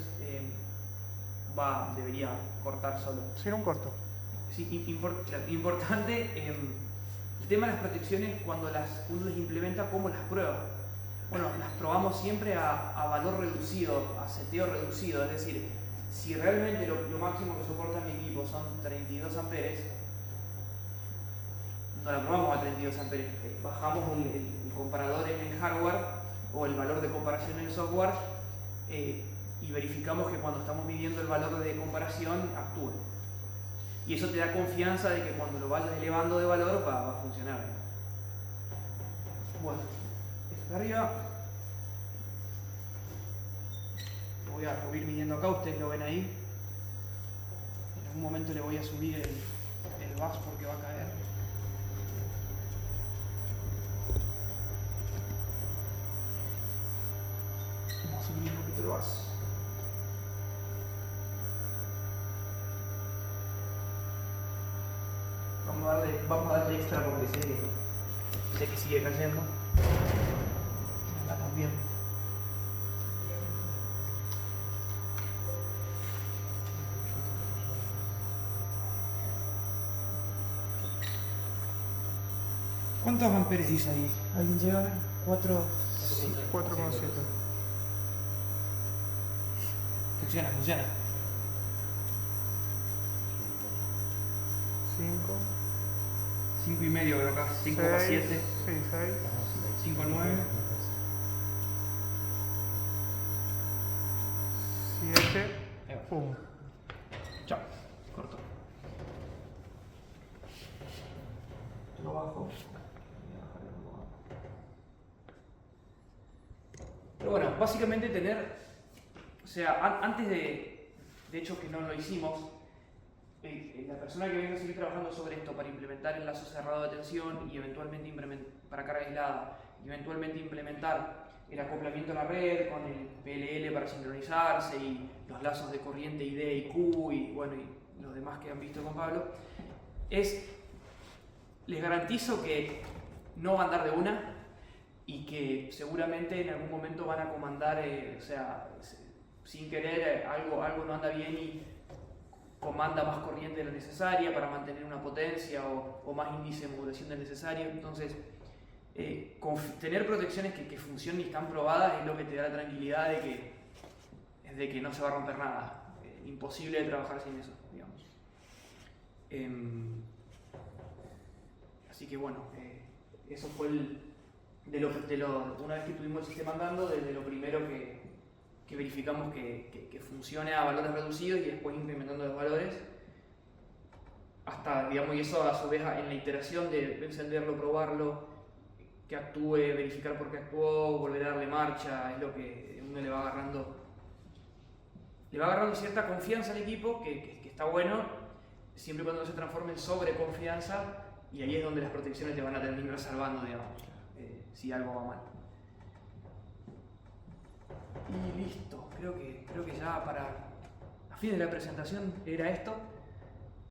debería cortar solo. Sin un corto. Sí, importante, el tema de las protecciones, cuando uno las implementa, ¿cómo las prueba? Bueno, las probamos siempre a valor reducido, a seteo reducido, es decir, si realmente lo máximo que soporta mi equipo son 32 amperes, no la probamos a 32 amperes, bajamos el comparador en el hardware o el valor de comparación en el software y verificamos que cuando estamos midiendo el valor de comparación actúe. Y eso te da confianza de que cuando lo vayas elevando de valor va a funcionar. Bueno, esto de arriba. Lo voy a ir midiendo acá, ustedes lo ven ahí. En algún momento le voy a subir el bus porque va a caer. Vamos a subir un poquito el bus. Vamos a darle extra porque sé que sigue cayendo. Acá también. ¿Cuántos amperes dice ahí? ¿Alguien llega a ver? 4. 4,7. Funciona. 5. 5,5 creo acá. 5,7. Sí, 6. 5,9. bueno, básicamente tener, o sea, antes de hecho que no lo hicimos, la persona que venga a seguir trabajando sobre esto para implementar el lazo cerrado de tensión y eventualmente para carga aislada, y eventualmente implementar el acoplamiento a la red con el PLL para sincronizarse y los lazos de corriente ID y Q y bueno, y los demás que han visto con Pablo, les garantizo que no va a andar de una y que seguramente en algún momento van a comandar, o sea, sin querer algo no anda bien y comanda más corriente de la necesaria para mantener una potencia o más índice de modulación del necesario. Entonces, tener protecciones que funcionen y están probadas es lo que te da la tranquilidad de que no se va a romper nada. Imposible de trabajar sin eso, digamos. Así que bueno, eso fue una vez que tuvimos el sistema andando, desde lo primero que verificamos que funcione a valores reducidos y después incrementando los valores hasta, digamos, y eso a su vez en la iteración de encenderlo, probarlo, que actúe, verificar por qué actuó, volver a darle marcha, es lo que uno le va agarrando cierta confianza al equipo, que está bueno, siempre y cuando no se transforme en sobreconfianza, y ahí es donde las protecciones te van a terminar salvando, digamos, si algo va mal. Y listo, creo que ya a fines de la presentación era esto.